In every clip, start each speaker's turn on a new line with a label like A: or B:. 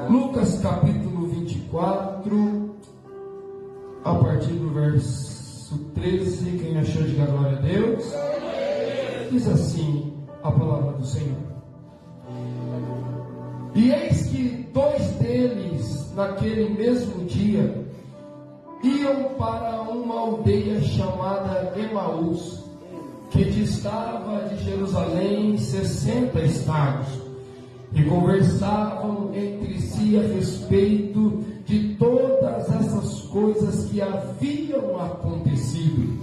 A: Lucas capítulo 24, a partir do verso 13, quem achou, diga glória a Deus. Diz assim a palavra do Senhor: E eis que dois deles, naquele mesmo dia, iam para uma aldeia chamada Emaús, que distava de Jerusalém 60 estados, e conversavam entre si a respeito de todas essas coisas que haviam acontecido.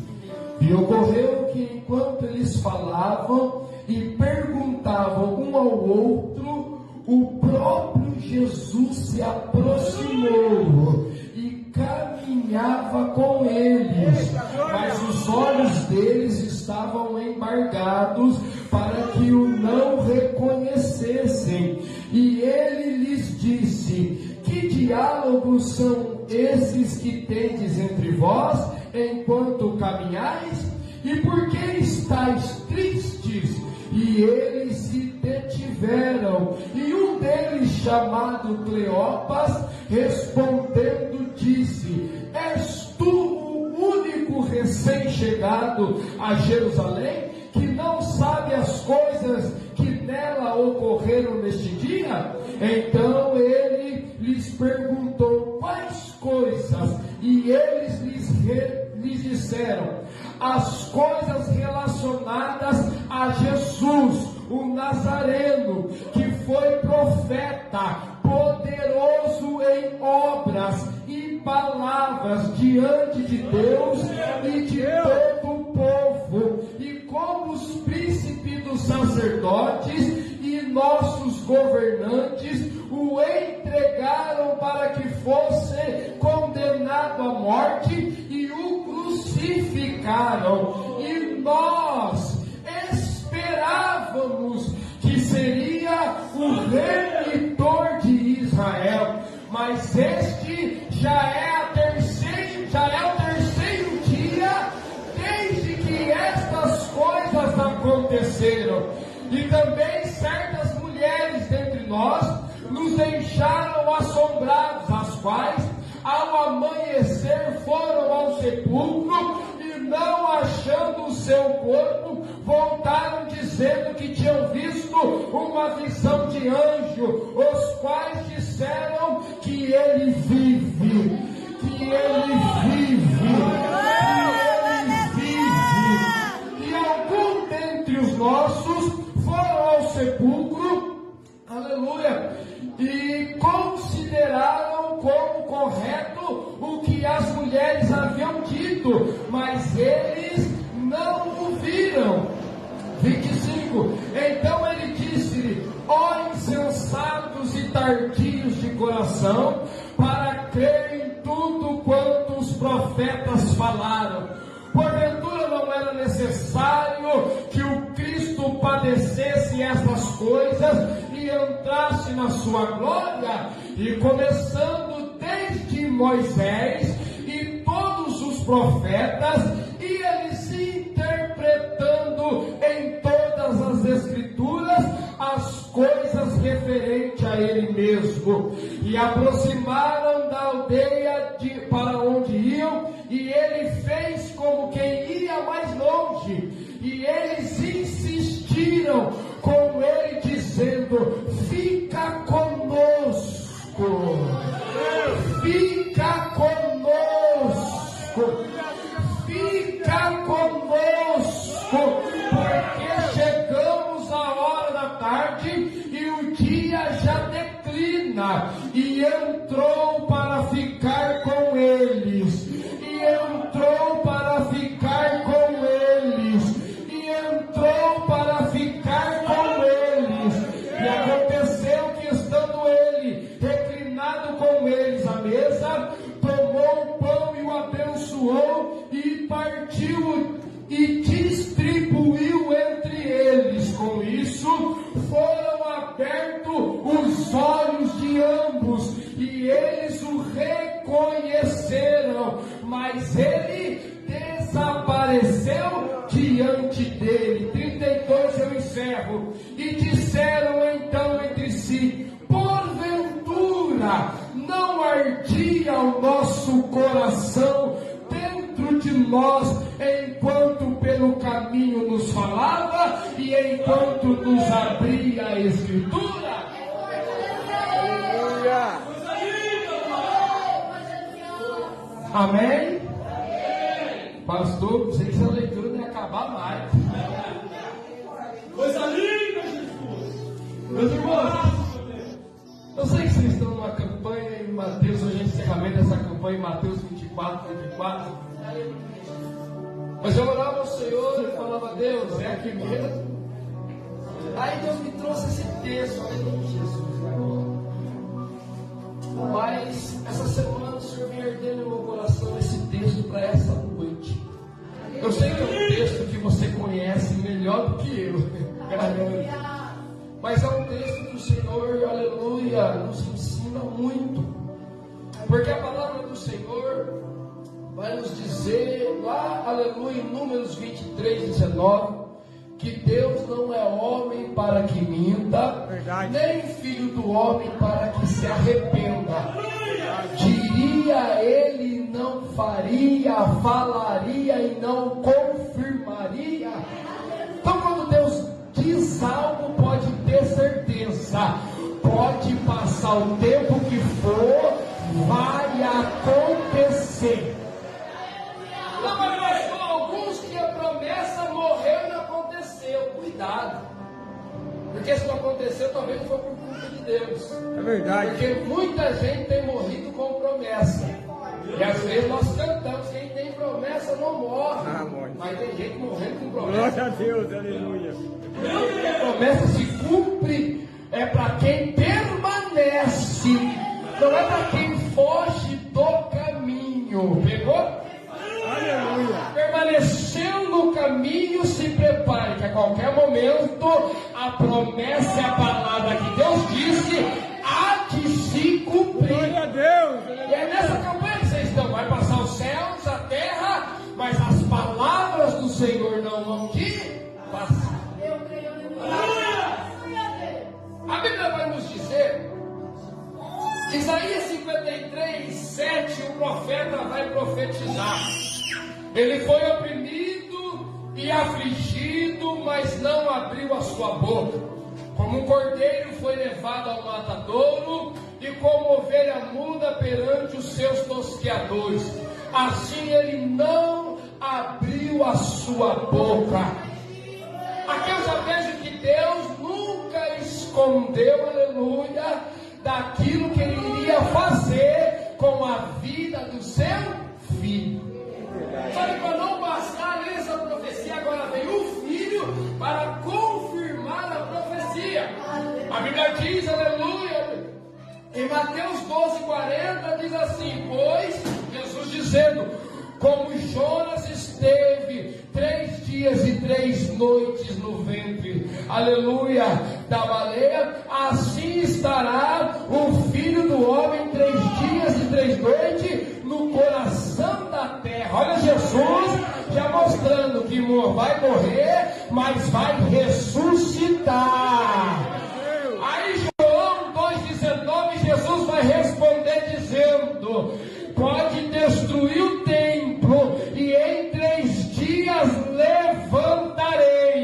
A: E ocorreu que, enquanto eles falavam e perguntavam um ao outro, o próprio Jesus se aproximou e caminhava com eles, mas os olhos deles estavam embargados para que o não reconhecessem. E ele lhes disse: Que diálogos são esses que tendes entre vós, enquanto caminhais? E por que estáis tristes? E eles se detiveram. E um deles, chamado Cleopas, respondendo, disse: És tu o único recém-chegado a Jerusalém, que não sabe as coisas que nela ocorreram neste dia? Então ele lhes perguntou: Quais coisas? E eles lhes disseram: As coisas relacionadas a Jesus, o Nazareno, que foi profeta, poderoso em obras e palavras diante de Deus e de todo o povo, e como os príncipes dos sacerdotes e nossos governantes o entregaram para que fosse condenado à morte e o crucificaram. E nós esperávamos que seria o remitor de Israel, mas este já é o terceiro dia desde que estas coisas aconteceram. E também certas mulheres dentre nós nos deixaram assombrados, as quais ao amanhecer foram ao sepulcro e, não achando o seu corpo, voltaram dizendo que tinham visto uma visão de anjo, os quais disseram que ele vive, que ele vive, que ele vive. E alguns dentre os nossos foram ao sepulcro, aleluia, e consideraram como correto o que as mulheres haviam dito, mas eles não o viram. 25. Então ele disse-lhe: Ó insensatos e tardios de coração, para crer em tudo quanto os profetas falaram. Porventura não era necessário que o Cristo padecesse estas coisas e entrasse na sua glória? E começando desde Moisés e todos os profetas, e eles interpretando em todas as escrituras as coisas referentes a ele mesmo. E aproximaram da aldeia para onde iam, e ele fez como quem ia mais longe, e eles insistiram com ele, dizendo: Fica conosco, fica conosco, fica conosco, porque chegamos à hora da tarde e o dia já declina. E entrou para ficar com eles, e entrou para ficar com eles, e entrou para ficar com eles. E aconteceu que, estando ele reclinado com eles à mesa, tomou o pão e o abençoou, e partiu e distribuiu entre eles. Com isso foram abertos os olhos de ambos, e eles o reconheceram, mas ele desapareceu diante dele. 32 eu encerro. E disseram então entre si: disse: porventura não ardia o nosso coração dentro de nós, enquanto pelo caminho nos falava e enquanto nos abria a Escritura? Amém? Pastor, sei que essa leitura não ia acabar mais.
B: Coisa linda, Jesus!
A: Meus irmãos, eu sei que vocês estão numa campanha em Mateus, hoje é o encerramento dessa campanha em Mateus 24. Mas eu orava ao Senhor e falava: Deus, é aqui mesmo? Aí Deus me trouxe esse texto, aleluia, Jesus. Mas essa semana o Senhor vem ardendo no meu coração esse texto para essa noite. Eu sei que é um texto que você conhece melhor do que eu, garanto. Mas é um texto que o Senhor, aleluia, nos ensina muito. Porque a palavra do Senhor vai nos dizer lá, aleluia, em Números 23:19, que Deus não é homem para que minta, nem filho do homem para que se arrependa. Diria ele, não faria, falaria e não confirmaria. Então, quando Deus diz algo, pode ter certeza, pode passar o tempo que for, vai acontecer. Não, mas alguns que a promessa morreu e não aconteceu. Cuidado, porque se não aconteceu, talvez não foi por culpa de Deus.
B: É verdade.
A: Porque muita gente tem morrido com promessa. E às vezes nós cantamos: quem tem promessa não morre. Mas tem gente morrendo com promessa.
B: Glória a Deus, aleluia.
A: A promessa se cumpre é para quem permanece, não é para quem foge do caminho. Pegou?
B: Aleluia.
A: Permaneceu no caminho, se prepare, que a qualquer momento a promessa e a palavra que Deus disse há de se cumprir.
B: Glória a Deus.
A: E é nessa campanha que vocês estão: vai passar os céus, a terra, mas as palavras do Senhor não vão te passar. A Bíblia vai nos dizer, Isaías 53:7, o profeta vai profetizar. Ele foi oprimido e afligido, mas não abriu a sua boca. Como um cordeiro foi levado ao matadouro, e como ovelha muda perante os seus tosqueadores, assim ele não abriu a sua boca. Aqui eu já vejo que Deus nunca escondeu, aleluia, daquilo que ele iria fazer com a vida do seu filho. Sabe, para não bastar essa profecia, agora vem o filho para confirmar a profecia. A Bíblia diz, aleluia, em Mateus 12:40 diz assim: pois, Jesus dizendo, como Jonas esteve 3 dias e 3 noites no ventre, aleluia, da baleia, assim estará o Filho do Homem 3 dias e 3 noites no coração da terra. Olha Jesus já mostrando que vai morrer, mas vai ressuscitar. Aí João 2,19, Jesus vai responder dizendo: pode destruir o templo e em 3 dias levantarei.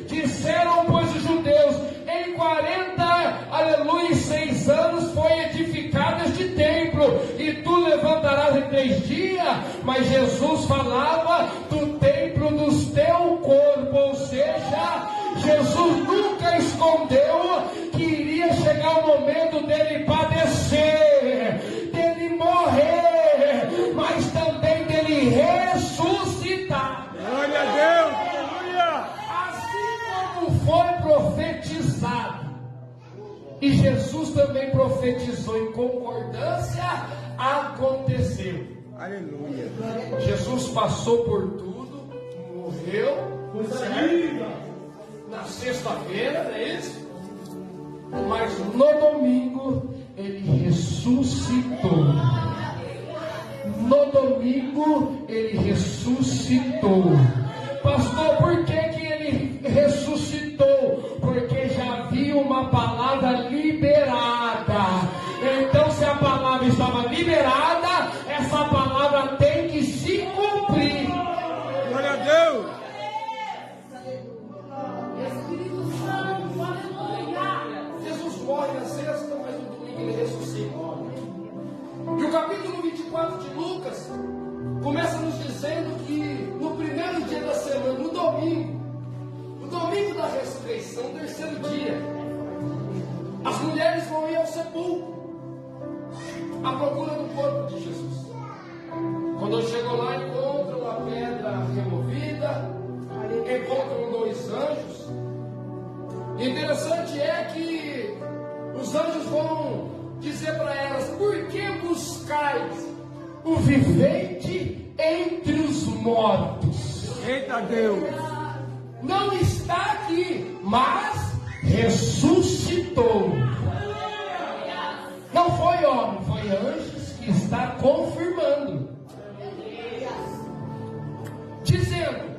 A: Disseram, pois, os judeus: em 40, aleluia, 6 anos foi edificado este templo, e tu levantarás em 3 dias. Mas Jesus falava do templo do teu corpo, ou seja, Jesus nunca escondeu que iria chegar o momento dele padecer, dele morrer, mas também dele ressuscitar.
B: Glória a Deus, aleluia.
A: Assim como foi profetizado, e Jesus também profetizou em concordância, aconteceu.
B: Aleluia.
A: Jesus passou por tudo, morreu, na sexta-feira, não é isso? Mas no domingo ele ressuscitou. No domingo ele ressuscitou. Pastor, por que ele ressuscitou? Porque já havia uma uma palavra liberada. Então, se a palavra estava liberada, essa palavra tem que se cumprir.
B: Glória a Deus.
A: Jesus morre na sexta, mas no domingo ele ressuscita. E o capítulo 24 de Lucas começa nos dizendo que no primeiro dia da semana, no domingo da ressurreição, o terceiro dia, as mulheres vão ir ao sepulcro à procura do corpo de Jesus. Quando chegam lá, encontram a pedra removida, encontram 2 anjos. E interessante é que os anjos vão dizer para elas: por que buscais o vivente entre os mortos?
B: Eita Deus.
A: Não está aqui, mas ressuscitou. Não foi homem, foi anjos que está confirmando, dizendo: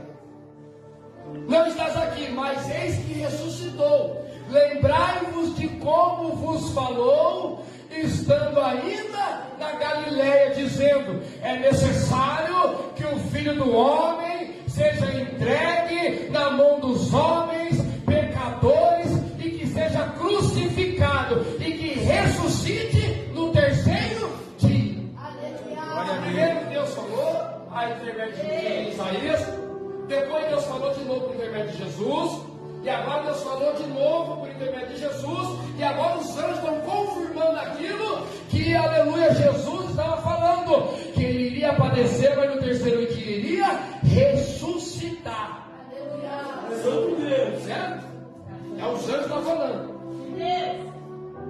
A: não estás aqui, mas eis que ressuscitou. Lembrai-vos de como vos falou, estando ainda na Galileia, dizendo: é necessário que o Filho do Homem seja entregue na mão dos homens pecadores, e que seja crucificado, e que ressuscite no terceiro dia. Primeiro Deus falou a intermédio de Isaías, depois Deus falou de novo por intermédio de Jesus, e agora Deus falou de novo por intermédio de Jesus, e agora os anjos estão confirmando aquilo que, aleluia, Jesus estava falando, que ele iria padecer, mas no terceiro dia iria ressuscitar. Aleluia. Certo? É os anjos que estão falando.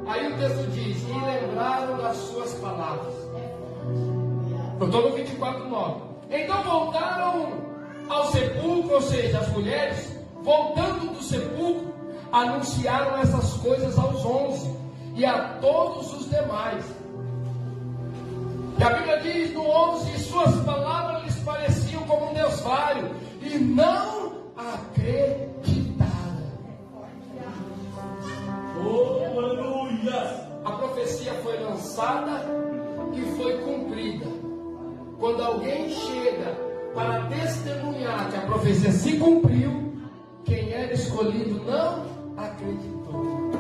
A: Aí o texto diz: e lembraram das suas palavras. Eu estou no 24:9. Então voltaram ao sepulcro, ou seja, as mulheres, voltando do sepulcro, anunciaram essas coisas aos 11 e a todos os demais. E a Bíblia diz no 11: suas palavras lhes pareciam como um desvario, e não acreditaram. Oh, aleluia! A profecia foi lançada e foi cumprida. Quando alguém chega para testemunhar que a profecia se cumpriu, quem era escolhido não acreditou.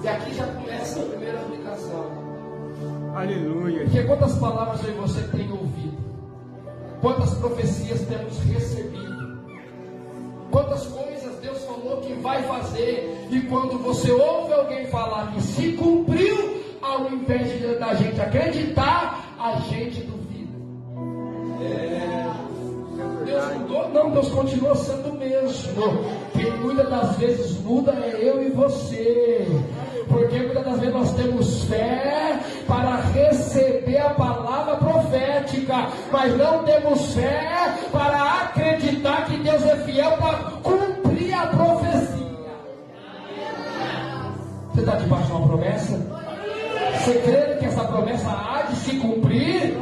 A: E aqui já começa a primeira aplicação.
B: Aleluia.
A: Porque quantas palavras eu e você tem ouvido? Quantas profecias temos recebido? Quantas coisas Deus falou que vai fazer, e quando você ouve alguém falar que se cumpriu, ao invés da gente acreditar, a gente duvida. Deus mudou? Não, Deus continua sendo o mesmo. Quem muitas das vezes muda é eu e você. Porque muitas das vezes nós temos fé para receber a palavra profética, mas não temos fé para acreditar que Deus é fiel para cumprir a profecia. Você está debaixo de uma promessa? Você crê que essa promessa há de se cumprir?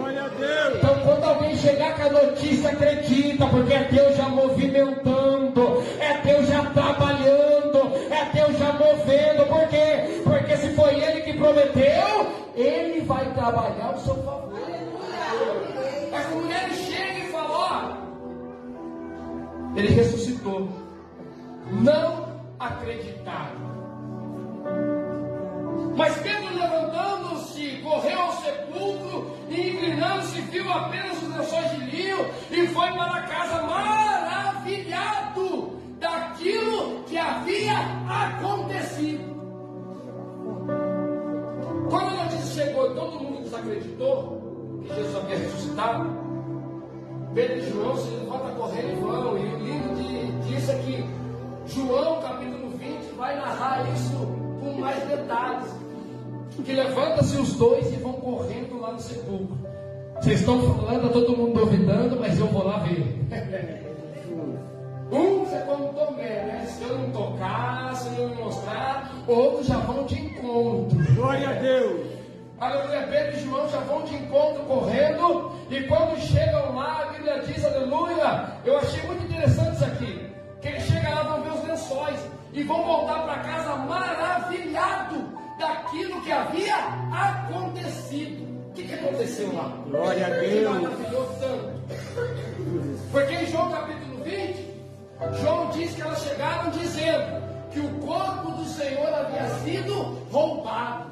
A: Então, quando alguém chegar com a notícia, acredita, porque é Deus já movimentando, é Deus já trabalhando, é Deus já movendo. Por quê? Porque se foi Ele que prometeu, Ele vai trabalhar ao seu favor. Mas a mulher chega e fala: ó, Ele ressuscitou. Não acreditaram. Mas Pedro, levantando-se, correu ao sepulcro e, inclinando-se, viu apenas os lençóis de linho e foi para casa maravilhado daquilo que havia acontecido. Quando a notícia chegou e todo mundo desacreditou que Jesus havia ressuscitado, Pedro e João se levantam correndo e vão. E o lindo disso é que João, capítulo 20, vai narrar isso com mais detalhes. Que levanta-se os dois e vão correndo lá no sepulcro. Vocês estão falando, está todo mundo duvidando, mas eu vou lá ver. Uns é como Tomé, né? Se eu não tocar, se eu não mostrar, outros já vão de encontro.
B: Glória a Deus.
A: Aleluia. Pedro e João já vão de encontro correndo. E quando chegam lá, a Bíblia diz, aleluia. Eu achei muito interessante isso aqui. Que eles chegam lá, vão ver os lençóis. e vão voltar para casa maravilhado daquilo que havia acontecido. O que aconteceu lá?
B: Glória a Deus.
A: Maravilhou tanto. Porque em João capítulo 20, João diz que elas chegaram dizendo que o corpo do Senhor havia sido roubado.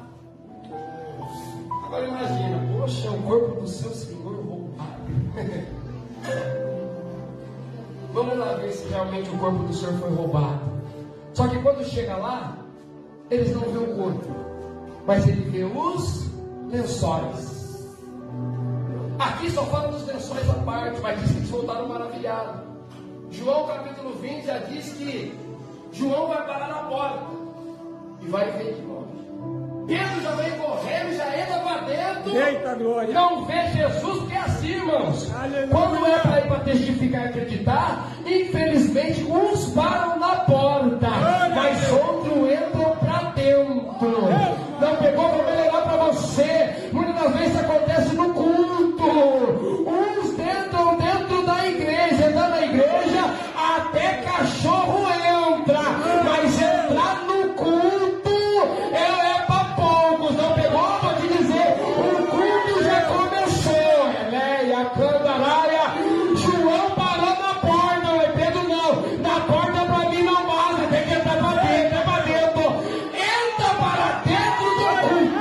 A: Agora imagina, poxa, o corpo do seu Senhor roubado. Vamos lá ver se realmente o corpo do Senhor foi roubado. Só que quando chega lá, eles não vê o corpo, mas ele vê os lençóis. Aqui só fala dos lençóis à parte, mas diz que eles voltaram maravilhados. João capítulo 20 já diz que João vai parar na porta e vai ver de longe. Pedro já vem correndo, já entra para dentro.
B: Eita glória!
A: Não vê Jesus, porque é assim, irmãos.
B: Aleluia.
A: Quando é para ir para testificar e acreditar, infelizmente uns param na porta, mas outros entram para dentro. Não pegou para melhorar para você. Muitas das vezes acontece no culto. Uns entram dentro da igreja, entra na igreja, até cachorro entra, mas entrar no culto é para poucos. Não pegou? Vou te dizer, o culto já começou. Eleia, Candaraia, João parou na porta, mas Pedro não. Na porta para mim não basta, tem que entrar para dentro, é para dentro. Entra para dentro do culto.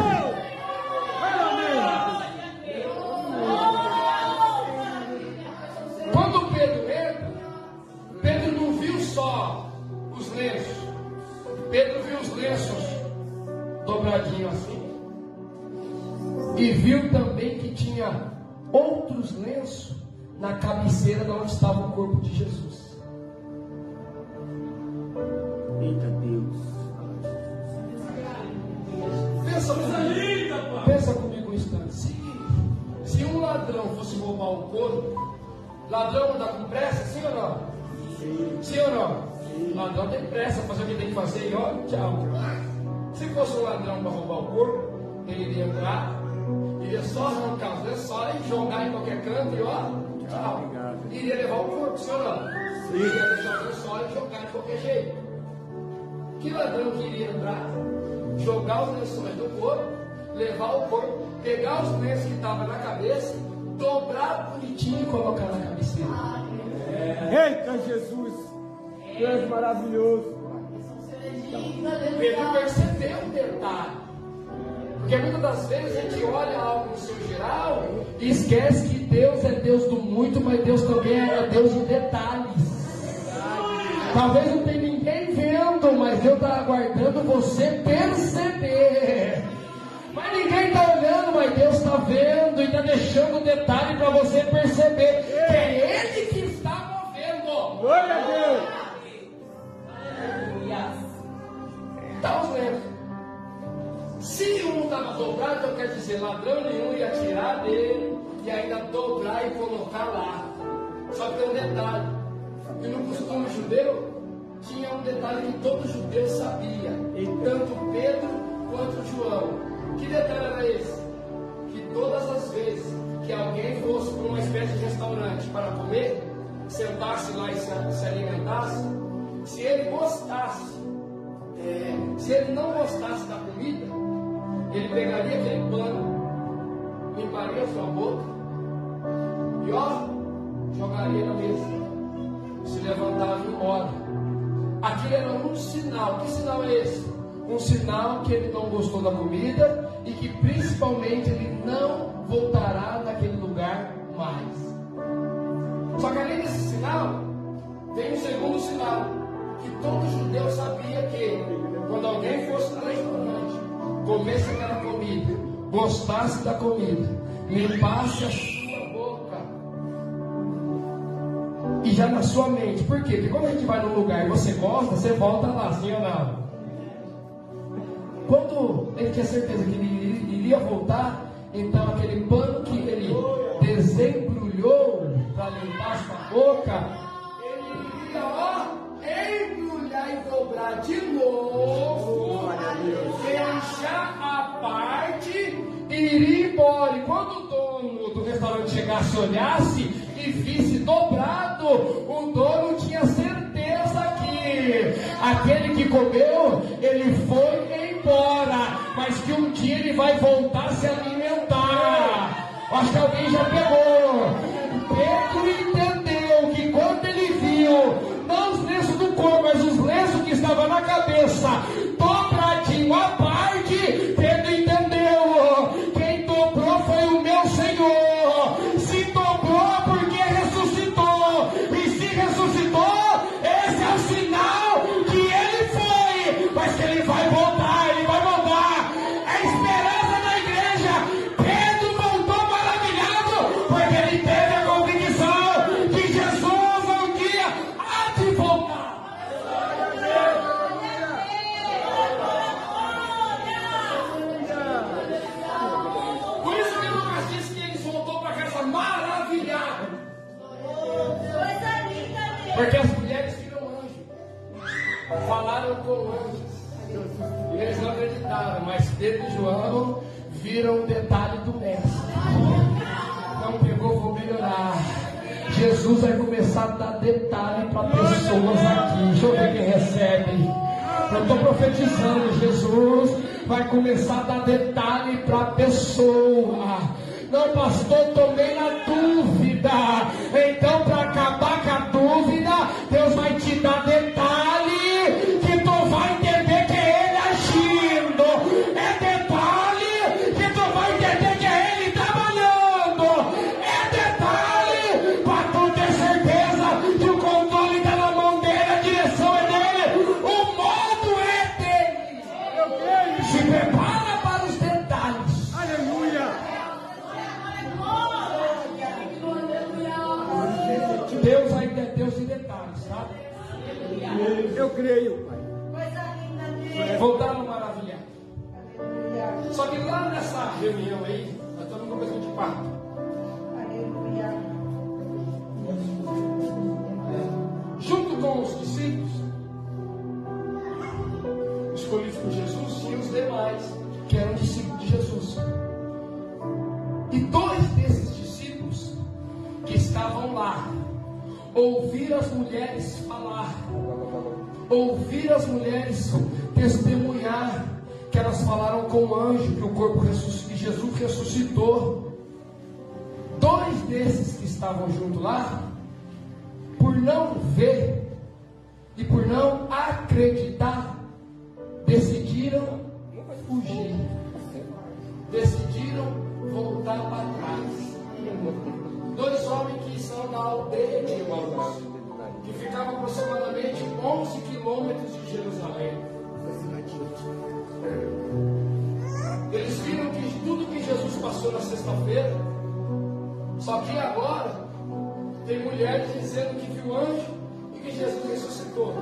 A: Quando Pedro entra, Pedro não viu só os lenços. Pedro viu os lenços dobradinhos assim. E viu também que tinha outros lenços na cabeceira de onde estava o corpo de Jesus.
B: Eita Deus!
A: Pensa comigo um instante. Se um ladrão fosse roubar o corpo, ladrão anda com pressa, sim ou não? Sim ou não? Ladrão tem pressa, fazer o que tem que fazer e ó, tchau. Se fosse um ladrão para roubar o corpo, ele iria entrar, iria só arrancar os lençóis e jogar em qualquer canto e ó, tchau. Iria levar o corpo, sim ou não? Iria deixar os lençóis e jogar de qualquer jeito. Que ladrão que iria entrar, jogar os lençóis do corpo, levar o corpo, pegar os lenços que estavam na cabeça, dobrar bonitinho e colocar na cabeceira?
B: Eita Jesus! Tu és maravilhoso!
A: Pedro percebeu o detalhe. Porque muitas das vezes a gente olha algo no seu geral e esquece que Deus é Deus do muito, mas Deus também é Deus de detalhes. Talvez não tenha ninguém vendo, mas Deus está aguardando você perceber. Mas ninguém está olhando, mas Deus está vendo e está deixando o detalhe para você perceber que é Ele que está movendo.
B: Glória a Deus!
A: Está os lenços. Se um estava dobrado, então quer dizer, ladrão nenhum ia tirar dele e ainda dobrar e colocar lá. Só que tem um detalhe. E no costume judeu, tinha um detalhe que todo judeu sabia. Tanto Pedro quanto João. Que detalhe era esse? Que todas as vezes que alguém fosse para uma espécie de restaurante para comer, sentasse lá e se alimentasse, se ele gostasse, se ele não gostasse da comida, ele pegaria aquele pano, limparia a sua boca e ó, jogaria na mesa, se levantava e ia embora. Aquilo era um sinal. Que sinal é esse? Um sinal que ele não gostou da comida e que principalmente ele não voltará naquele lugar mais. Só que além desse sinal, tem um segundo sinal, que todo judeu sabia que quando alguém fosse no restaurante, comesse aquela comida, gostasse da comida, limpasse a sua boca e já na sua mente. Por quê? Porque quando a gente vai num lugar e você gosta, você volta lá, sim ou não? Quando ele tinha certeza que ele iria voltar, então aquele pano que ele desembrulhou para limpar a sua boca, ele iria embrulhar e dobrar de novo, fechar a parte e ir embora. E quando o dono do restaurante chegasse e olhasse e visse dobrado, o dono tinha certeza que Aquele que comeu, ele foi embora, mas que um dia ele vai voltar a se alimentar. Acho que alguém já pegou. Pedro entendeu que quando ele viu, não os lenços do corpo, mas os lenços que estavam na cabeça, dobradinho à parte, Pedro entendeu. Quem dobrou foi o meu Senhor. Se dobrou porque ressuscitou. E se ressuscitou, esse é o sinal que ele foi, mas que ele vai voltar, ele vai voltar. É esperança da igreja. Pedro voltou maravilhado, porque ele teve a convicção que Jesus um dia há de voltar. Por isso que Lucas disse que eles voltou para casa maravilhado. Porque as mulheres viram anjo, falaram com anjos, e eles não acreditaram, mas Pedro e João viram um detalhe do mestre. Não pegou, vou melhorar. Jesus vai começar a dar detalhe para pessoas aqui. Deixa eu ver quem recebe. Eu estou profetizando, Jesus vai começar a dar detalhe para a pessoa. Não, pastor, tomei na dúvida. Então, para acabar com a dúvida, Deus vai te dar detalhe que tu vai entender que é Ele agindo. É detalhe que tu vai entender que é Ele trabalhando. É detalhe para tu ter certeza que o controle está na mão dele, a direção é dele, o modo é dele. Se prepara para os detalhes.
B: Aleluia.
A: Deus ainda é Deus de detalhes, sabe?
B: Eu creio, Pai.
A: Voltaram maravilhados. Só que lá nessa reunião aí, nós estamos no começo de quarto. Junto com os discípulos escolhidos por Jesus e os demais que eram discípulos de Jesus. E dois desses discípulos que estavam lá ouviram as mulheres falar, ouviram as mulheres testemunhar que elas falaram com o anjo que o corpo que Jesus ressuscitou. Dois desses que estavam junto lá, por não ver e por não acreditar, decidiram fugir, decidiram voltar para trás. Dois homens que são da aldeia de Emaús, que ficavam aproximadamente 11 quilômetros de Jerusalém. Eles viram que tudo que Jesus passou na sexta-feira, só que agora tem mulheres dizendo que viu anjo e que Jesus ressuscitou.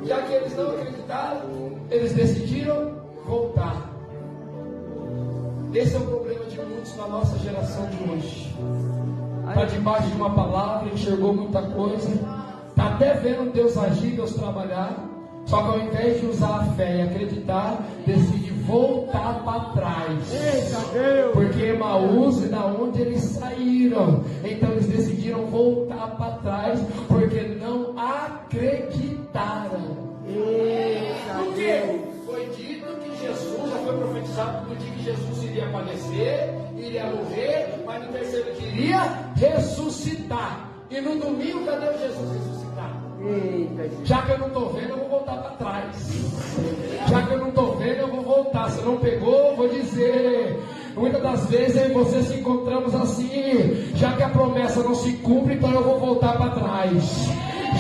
A: Já que eles não acreditaram, eles decidiram voltar. Esse é o problema de muitos na nossa geração de hoje. Está debaixo de uma palavra, enxergou muita coisa, está até vendo Deus agir, Deus trabalhar, só que ao invés de usar a fé e acreditar, decide voltar para trás.
B: Eita Deus!
A: Porque Emaús é da onde eles saíram, então eles decidiram voltar para trás, porque não acreditaram. Por quê? Foi dito que Jesus, já foi profetizado no dia que Jesus iria padecer, iria morrer, mas no terceiro dia iria ressuscitar. E no domingo, cadê o Jesus ressuscitado? Já que eu não estou vendo, eu vou voltar para trás. Já que eu não estou vendo, eu vou voltar. Se não pegou, eu vou dizer. Muitas das vezes eu e você se encontramos assim. Já que a promessa não se cumpre, então eu vou voltar para trás.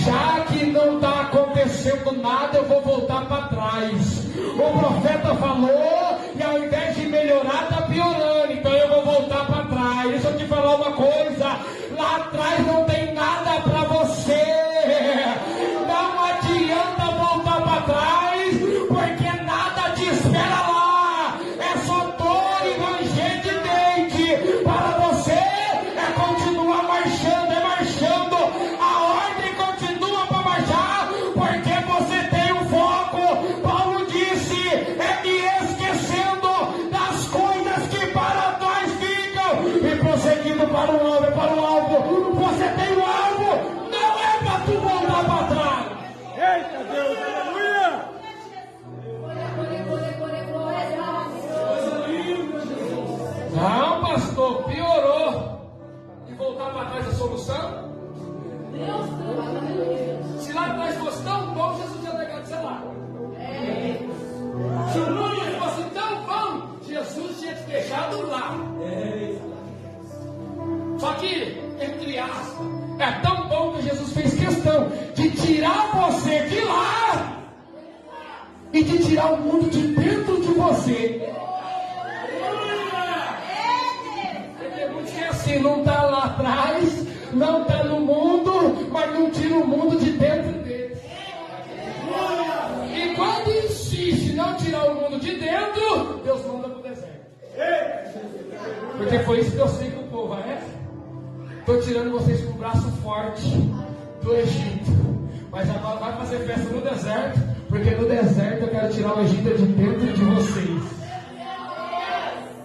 A: Já que não está acontecendo nada, eu vou voltar para trás. O profeta falou e ao invés de melhorar, está piorando. Então eu vou voltar para trás. Deixa eu te falar uma coisa. Lá atrás não tem nada para você. Não adianta voltar para trás, porque nada te espera lá. É só dor e ranger de dente. Para você é continuar marchando, marchando. A ordem continua para marchar, porque você tem um foco. Paulo disse, é me esquecendo das coisas que para trás ficam e prosseguindo para o alvo, Você Piorou, e voltar para trás a solução? Se lá atrás fosse tão bom, Jesus ia negar de ser lá. Se o mundo fosse tão bom, Jesus tinha te deixado lá. Só que, entre aspas, é tão bom que Jesus fez questão de tirar você de lá e de tirar o mundo de dentro de você. Tem muitos que é assim, não está lá atrás, não está no mundo, mas não tira o mundo de dentro dele. E quando insiste em não tirar o mundo de dentro, Deus manda para o deserto. Porque foi isso que eu sei que o povo é. Estou tirando vocês com o braço forte do Egito, mas agora vai fazer festa no deserto, porque no deserto eu quero tirar o Egito de dentro de vocês.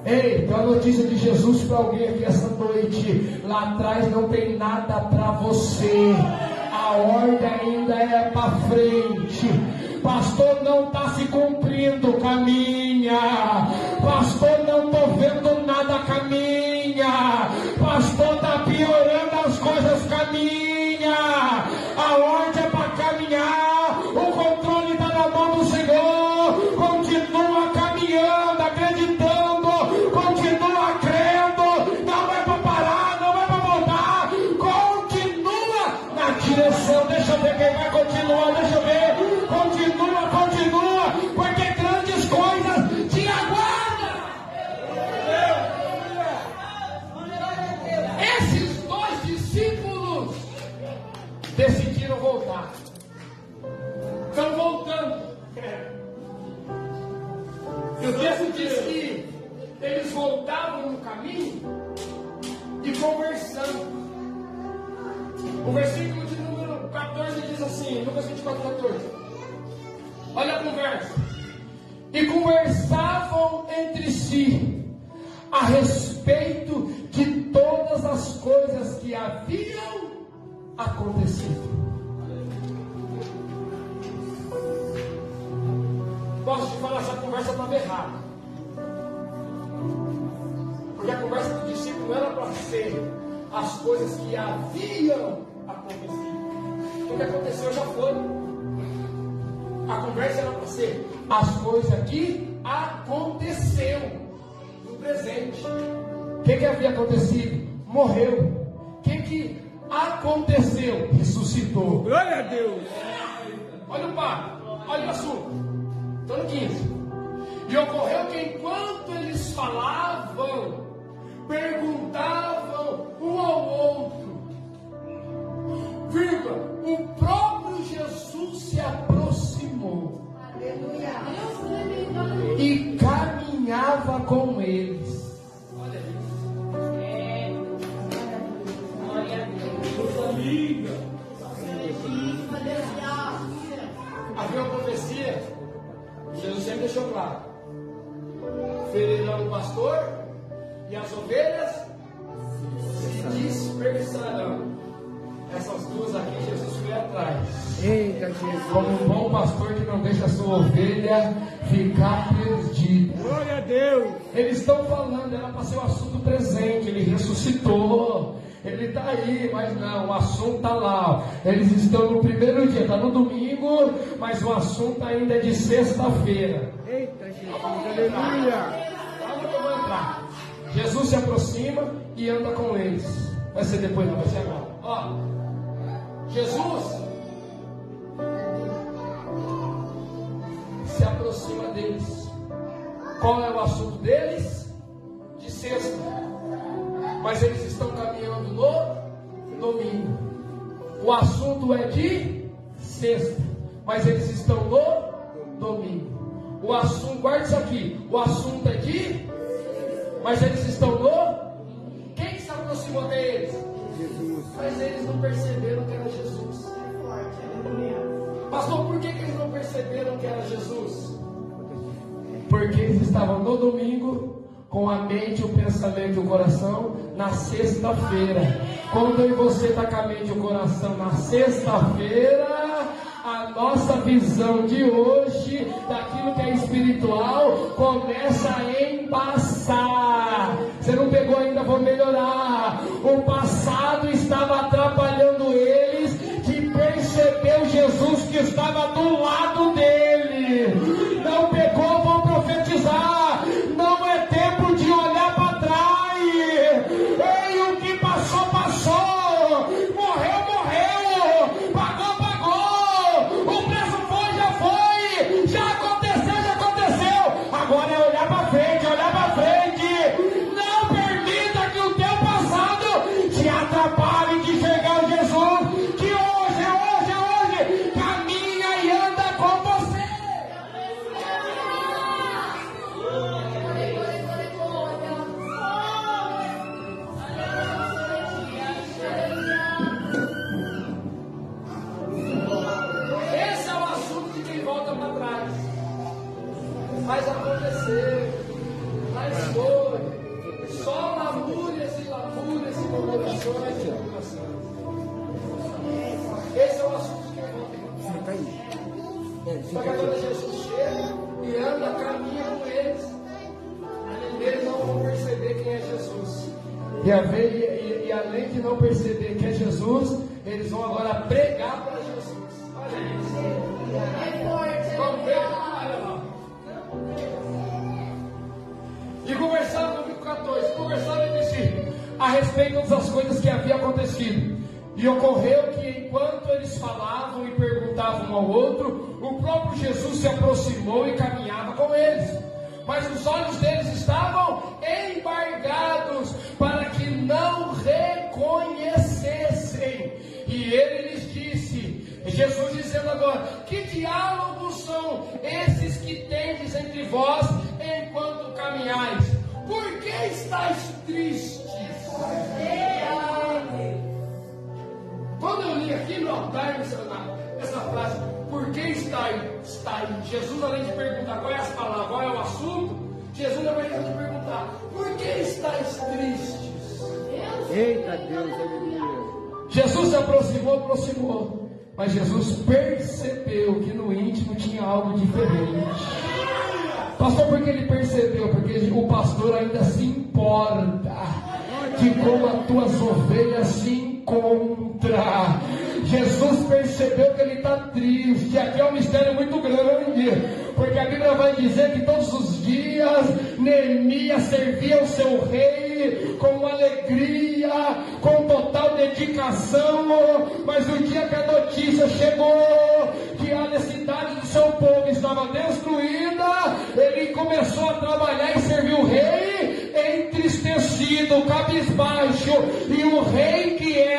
A: Ei, dá a notícia de Jesus para alguém aqui essa noite. Lá atrás não tem nada para você, a ordem ainda é para frente. Pastor, não está se cumprindo, caminha. Pastor, não estou vendo nada, caminha. Pastor, está piorando as coisas, caminha. A ordem é para caminhar. O controle está na mão do Senhor. Continua caminhando, acreditando. Continua crendo. Não é para parar, não é para voltar. Continua na direção. Deixa eu ver quem vai continuar, deixa eu ver. Continua, porque grandes coisas te aguardam. Esses dois discípulos decidiram voltar. Estão voltando. E o texto diz que eles voltavam no caminho e conversando. O versículo de número 14 diz assim, Lucas 24, 14. Olha a conversa. E conversavam entre si a respeito de todas as coisas que haviam acontecido. Posso te falar, essa conversa estava errada. Porque a conversa do discípulo era para ser as coisas que haviam acontecido. O que aconteceu já foi. A conversa era para ser as coisas que aconteceu no presente. O que havia acontecido? Morreu. O que aconteceu? Ressuscitou.
B: Glória a Deus.
A: Olha o papo, olha o assunto. Estou no 15. E ocorreu que enquanto eles falavam, perguntavam um ao outro, o próprio Jesus se aproximou. Aleluia. E caminhava com eles. Olha isso. Glória a Deus. Havia uma profecia, Jesus sempre deixou claro: ferirão o pastor e as ovelhas se dispersarão. Essas duas aqui, Jesus foi atrás.
B: Eita, Jesus.
A: Como um bom pastor que não deixa a sua ovelha ficar perdida.
B: Glória a Deus.
A: Eles estão falando, era para ser o assunto presente. Ele ressuscitou. Ele está aí, mas não, o assunto está lá. Eles estão no primeiro dia, está no domingo, mas o assunto ainda é de sexta-feira.
B: Eita, Jesus. Aleluia.
A: Calma que eu vou entrar. Jesus se aproxima e anda com eles. Vai ser depois, não vai ser agora. Ó. Jesus se aproxima deles. Qual é o assunto deles? De sexta. Mas eles estão caminhando no domingo. O assunto é de sexta. Mas eles estão no domingo. O assunto, guarda isso aqui. O assunto é de, mas eles estão no. Quem se aproximou deles?
B: Jesus.
A: Mas eles não perceberam que era Jesus. Pastor, por que eles não perceberam que era Jesus? Porque eles estavam no domingo com a mente, o pensamento e o coração na sexta-feira. Quando eu e você está com a mente e o coração na sexta-feira, a nossa visão de hoje, daquilo que é espiritual, começa a embaçar. Você não pegou ainda, vou melhorar. O passado estava atrapalhando eles, que percebeu Jesus que estava do lado dele. Não pegou, vou profetizar. Não é tempo de olhar para trás. Ei, o que passou, passou. Morreu, morreu. Pagou, pagou. O preço foi, já foi. Já aconteceu, já aconteceu. Agora é olhar para frente, olhar para frente. Não permita que o teu passado te atrapalhe de chegar a Jesus, que hoje, caminha e anda com você. Esse é o assunto de quem volta para trás. Mas aconteceu, mas foi, só lamúrias e murmurações e murmurações. Esse é o assunto de quem volta para trás. Só que agora Jesus chega e anda, caminha com eles. Eles não vão perceber quem é Jesus. E além de não perceber quem é Jesus, eles vão agora pregar para Jesus. Olha isso. Vamos ver? Olha lá. E conversava no capítulo 14, conversava entre si a respeito das coisas que haviam acontecido. E ocorreu que enquanto eles falavam e perguntavam um ao outro, o próprio Jesus se aproximou e caminhava com eles. Mas os olhos deles estavam embargados para que não reconhecessem. E ele lhes disse, Jesus dizendo agora, que diálogos são esses que tendes entre vós enquanto caminhais? Por que estáis tristes? Quando eu li aqui no altar, essa frase, por que estáis? Jesus, além de perguntar qual é as palavras, qual é o assunto, Jesus, ao invés de perguntar, por que estáis tristes?
B: Eita Deus, aleluia.
A: Jesus se aproximou, mas Jesus percebeu que no íntimo tinha algo diferente. Pastor, por que ele percebeu? Porque o pastor ainda se importa de como as tuas ovelhas se encontram. Jesus percebeu que ele está triste. Aqui é um mistério muito grande, porque a Bíblia vai dizer que todos os dias Neemias servia o seu rei com alegria, com total dedicação. Mas o dia que a notícia chegou que a cidade do seu povo estava destruída, ele começou a trabalhar e servir o rei entristecido, cabisbaixo. E o rei, que é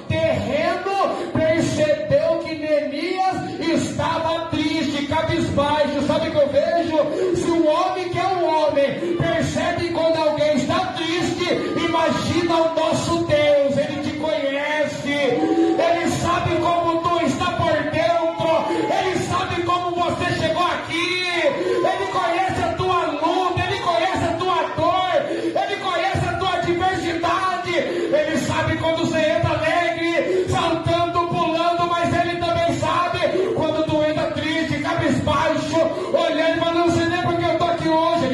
A: terreno, percebeu que Neemias estava triste, cabisbaixo. Sabe o que eu vejo? Se o homem que é um homem percebe quando alguém está triste, imagina o nosso Deus. Ele te conhece, ele sabe como tu está por dentro, ele sabe como você chegou aqui, ele conhece a tua luta, ele conhece a tua dor, ele conhece a tua adversidade, ele sabe quando você entra alegre, saltando, pulando, mas ele também sabe quando tu entra triste, cabisbaixo, olhando e falando, não sei nem porque eu estou aqui hoje.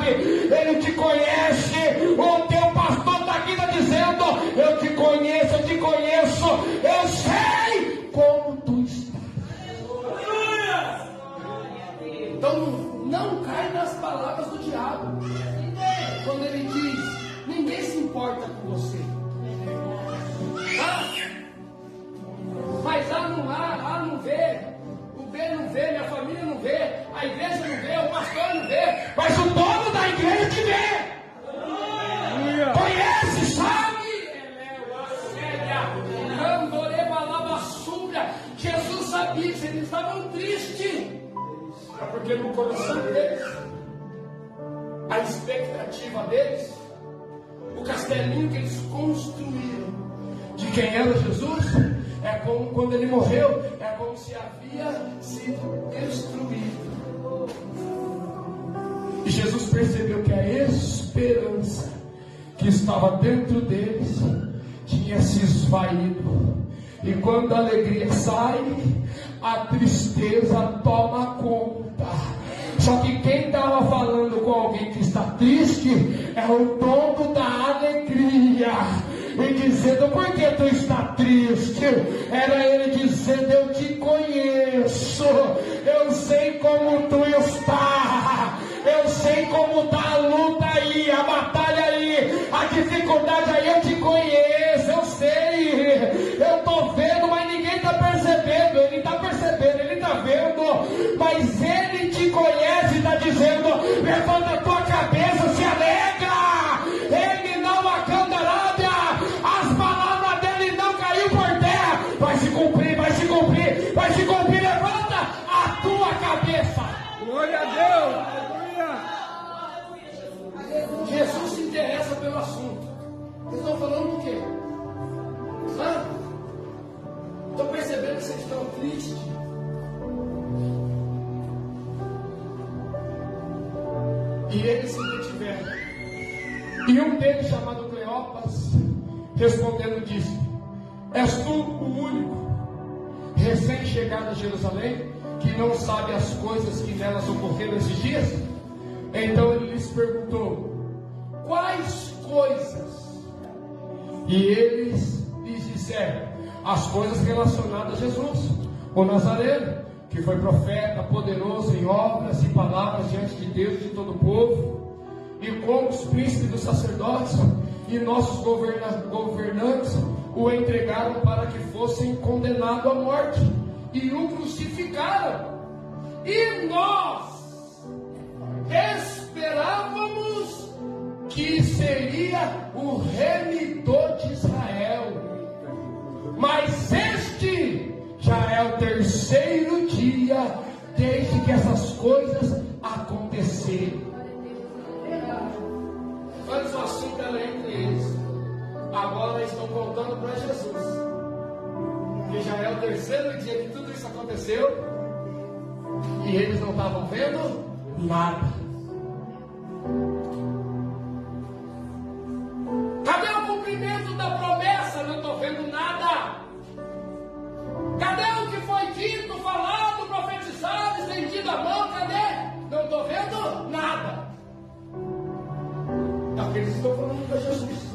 A: Ele te conhece. O teu pastor está aqui dizendo, eu te conheço, eu sei como tu estás. Então não cai nas palavras do diabo quando ele diz, ninguém se importa com você. Mas A não vê, o B não vê, minha família não vê, a igreja não vê, o pastor não vê, mas o dono da igreja te vê. Conhece, sabe? Jesus sabia que eles estavam tristes, porque no coração deles, a expectativa deles, o castelinho que eles construíram de quem era Jesus, é como quando ele morreu, é como se havia sido destruído. E Jesus percebeu que a esperança que estava dentro deles tinha se esvaído. E quando a alegria sai, a tristeza toma conta. Só que quem estava falando com alguém que está triste é o dono da alegria. E dizendo, por que tu está triste? Era ele dizendo, eu te conheço, eu sei como tu está, eu sei como está a luta aí, a batalha aí, a dificuldade aí, eu te conheço, eu sei, eu estou vendo, mas ninguém está percebendo, ele está percebendo, ele está vendo, mas ele te conhece, está dizendo, levanta a tua cabeça, se alegra, ele não acandarada, as palavras dele não caiu por terra, vai se cumprir, vai se cumprir, vai se cumprir, levanta a tua cabeça.
B: Glória a Deus.
A: Jesus se interessa pelo assunto. Vocês estão falando do quê? Estou percebendo que vocês estão tristes. E eles se detiveram. E um deles, chamado Cleopas, respondendo disse, és tu o único recém-chegado a Jerusalém que não sabe as coisas que nelas ocorreram esses dias? Então ele lhes perguntou, quais coisas? E eles lhes disseram, as coisas relacionadas a Jesus, o Nazareno, que foi profeta, poderoso em obras e palavras diante de Deus e de todo o povo, e como os príncipes dos sacerdotes e nossos governantes o entregaram para que fossem condenados à morte, e o crucificaram. E nós esperávamos que seria o remidor de Israel, mas este já é o terceiro dia desde que essas coisas aconteceram. Antes o assunto era entre eles, agora estão voltando para Jesus, que já é o terceiro dia que tudo isso aconteceu e eles não estavam vendo nada. Cadê o cumprimento da promessa? Não estou vendo nada. Cadê o que foi dito, falado, profetizado, estendido a mão? Cadê? Não estou vendo nada. Aqueles estão falando para Jesus.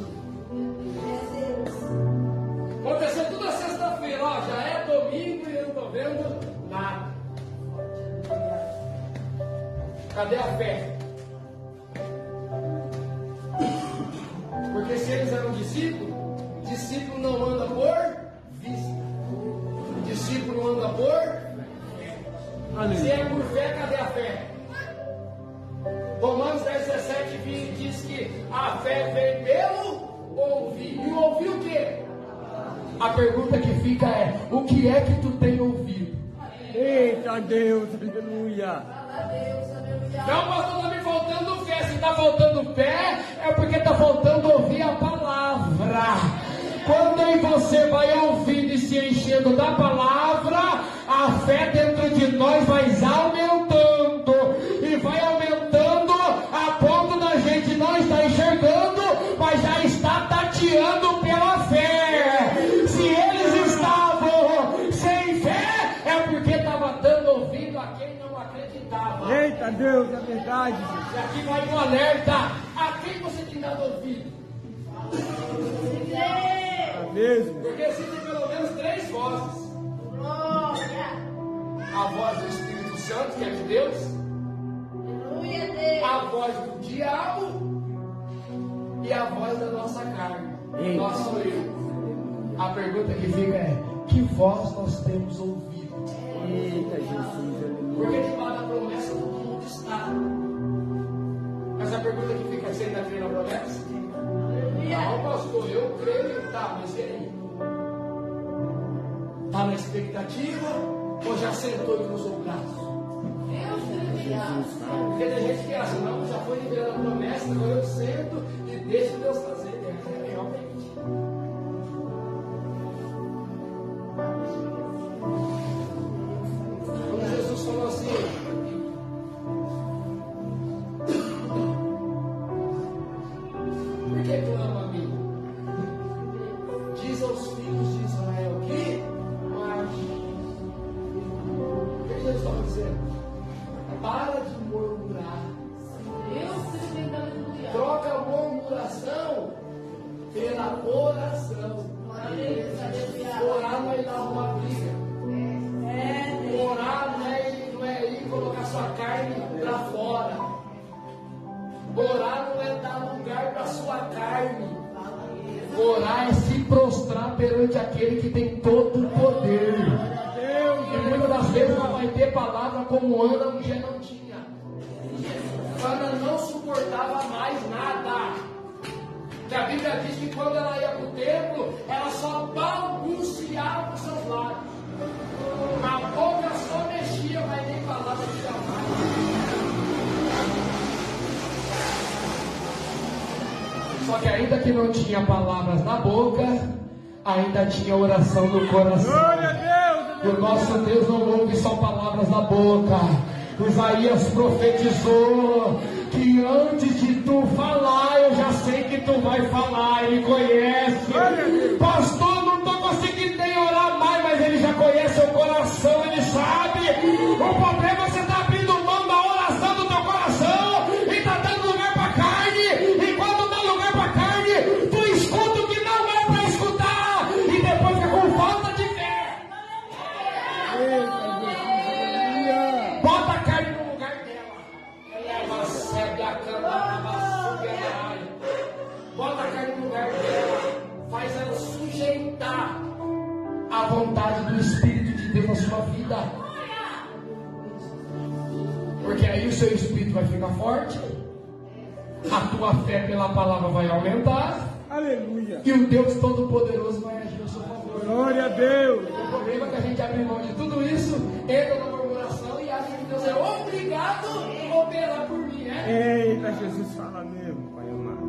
A: Aconteceu tudo na sexta-feira, já é domingo e eu não estou vendo nada. Cadê a fé? Porque se eles eram discípulos, discípulo não anda por vista, discípulo anda por fé. Se é por fé, cadê a fé? Romanos 10:17 diz que a fé vem pelo ouvir. E ouvir o quê? A pergunta que fica é, o que é que tu tem ouvido?
B: Eita Deus, aleluia.
A: Não, pastor, está me faltando fé. Se está faltando fé, é porque está faltando ouvir a palavra. Quando aí você vai ouvindo e se enchendo da palavra, a fé dentro de nós vai aumentando. E vai aumentando a ponto da gente não estar enxergando, mas já está tateando pela fé. Se eles estavam sem fé, é porque estava dando ouvido a quem não acreditava.
B: Eita Deus, é verdade.
A: E aqui vai um alerta. A quem você tem dado ouvido?
B: É mesmo.
A: Porque existem pelo menos 3 vozes. A voz do Espírito Santo, que é de Deus. A voz do diabo. E a voz da nossa carne. Nosso eu. A pergunta que fica é, que voz nós temos ouvido?
B: Eita Jesus,
A: Porque debaixo da promessa todo mundo está. Mas a pergunta que fica, você ainda crê na promessa? Não, pastor, eu creio, tá, mas e aí? Está na expectativa ou já sentou e cruzou o braço? Porque tem gente que acha, não, já foi liberada a promessa, agora eu sento e deixo Deus fazer. É, realmente. Quando Jesus falou assim, por que clama a mim? Diz aos filhos de Israel que marchem. O que Jesus estava dizendo? Para de morrer. chamado oração. Orar não é ir lá arrumar briga. Orar não é ir colocar sua carne para fora. Orar não é dar lugar para sua carne. Orar é se prostrar perante aquele que tem todo o poder. E muitas das vezes ela vai ter palavra como Ana um dia não tinha. Ana não suportava mais nada. Que a Bíblia diz que quando ela ia para o templo, ela só balbuciava os seus lábios. A boca só mexia, mas nem palavra tinha mais. Só que ainda que não tinha palavras na boca, ainda tinha oração no coração.
B: Glória a Deus!
A: E o nosso Deus não ouve só palavras na boca. Isaías profetizou que antes de tu falar, eu já sei que tu vai falar. Ele conhece. Pastor, não estou conseguindo nem orar mais, mas ele já conhece o coração, ele sabe. O problema é você está abrindo mão da oração do teu coração e está dando lugar para a carne. E quando dá lugar para a carne, tu escuta o que não é para escutar e depois fica com falta de fé. Bota a carne no lugar dela. Ela recebe a cama, bota a carne no lugar dela. Faz ela sujeitar a vontade do Espírito de Deus na sua vida. Porque aí o seu espírito vai ficar forte. A tua fé pela palavra vai aumentar.
B: Aleluia!
A: E o Deus Todo-Poderoso vai agir a seu favor.
B: Glória a Deus!
A: O problema é que a gente abre mão de tudo isso, entra na murmuração e acha que Deus é obrigado a operar por mim,
B: Eita, Jesus, fala mesmo, Pai amado.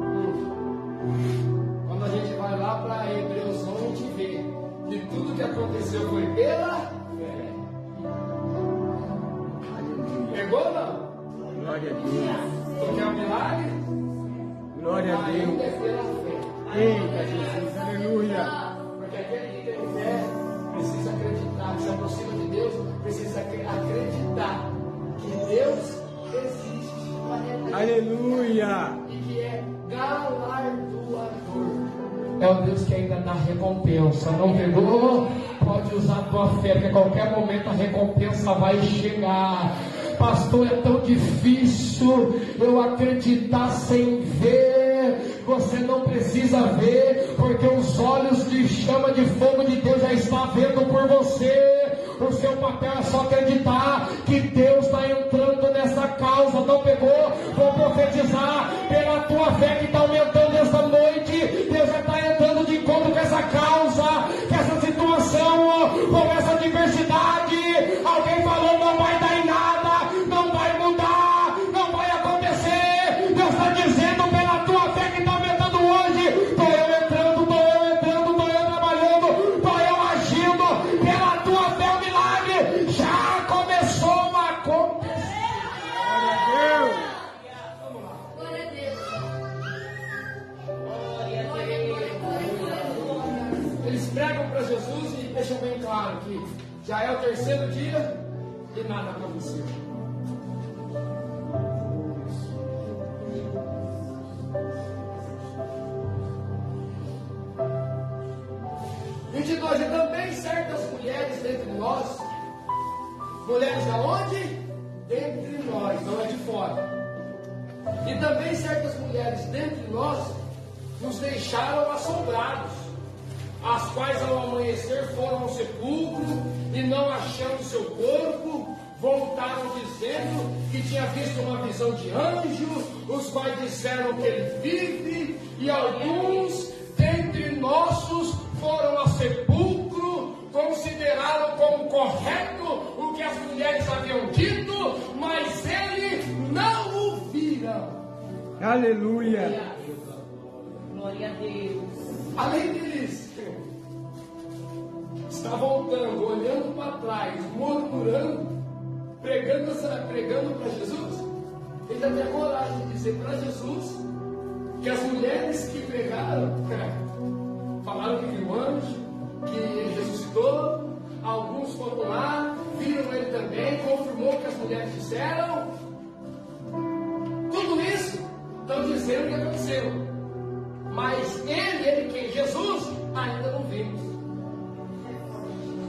A: Quando a gente vai lá para Hebreus 1, a gente vê que tudo que aconteceu foi pela fé. Pegou ou não?
B: Glória a Deus!
A: Tu quer um milagre?
B: Glória a
A: Ainda
B: Deus!
A: é pela fé.
B: Eita, Jesus, aleluia!
A: Porque aquele que tem fé precisa acreditar, que se aproxima de Deus, precisa acreditar que Deus existe.
B: Aleluia!
A: E que é galardoador. É o Deus que ainda dá recompensa. Não pegou? Pode usar a tua fé, porque a qualquer momento a recompensa vai chegar. Pastor, é tão difícil eu acreditar sem ver. Você não precisa ver, porque os olhos de chama de fogo de Deus já está vendo por você. O seu papel é só acreditar que Deus está entrando nessa causa. Não pegou? Vou profetizar pela tua fé que está aumentando esta noite. Deus já está entrando de encontro com essa causa, com essa situação, com essa adversidade. Alguém falou não vai dar em nada, não vai mudar, não vai acontecer. Deus está dizendo pela tua fé que está aumentando hoje. Estou eu entrando, estou eu trabalhando, estou eu agindo. Pela tua fé o milagre já começou a acontecer.
B: Glória a Deus!
A: Eles pregam para Jesus e deixam bem claro que já é o terceiro dia e nada aconteceu. E também certas mulheres dentre nós, mulheres aonde? Dentre nós, não é de fora. E também certas mulheres dentre nós nos deixaram assombrados, as quais ao amanhecer foram ao sepulcro e não achando seu corpo, voltaram dizendo que tinha visto uma visão de anjo, os quais disseram que ele vive, e alguns dentre nossos foram ao sepulcro, consideraram como correto o que as mulheres haviam dito, mas ele não o viram.
B: Aleluia!
C: Glória a Deus.
A: Além deles está voltando, olhando para trás, murmurando, pregando para Jesus. Ele já tem a coragem de dizer para Jesus que as mulheres que pregaram falaram que viu anjo, que ele ressuscitou. Alguns foram lá, viram ele também, confirmou o que as mulheres disseram. Tudo isso estão dizendo que aconteceu. Mas ele quem Jesus? Ainda não vimos.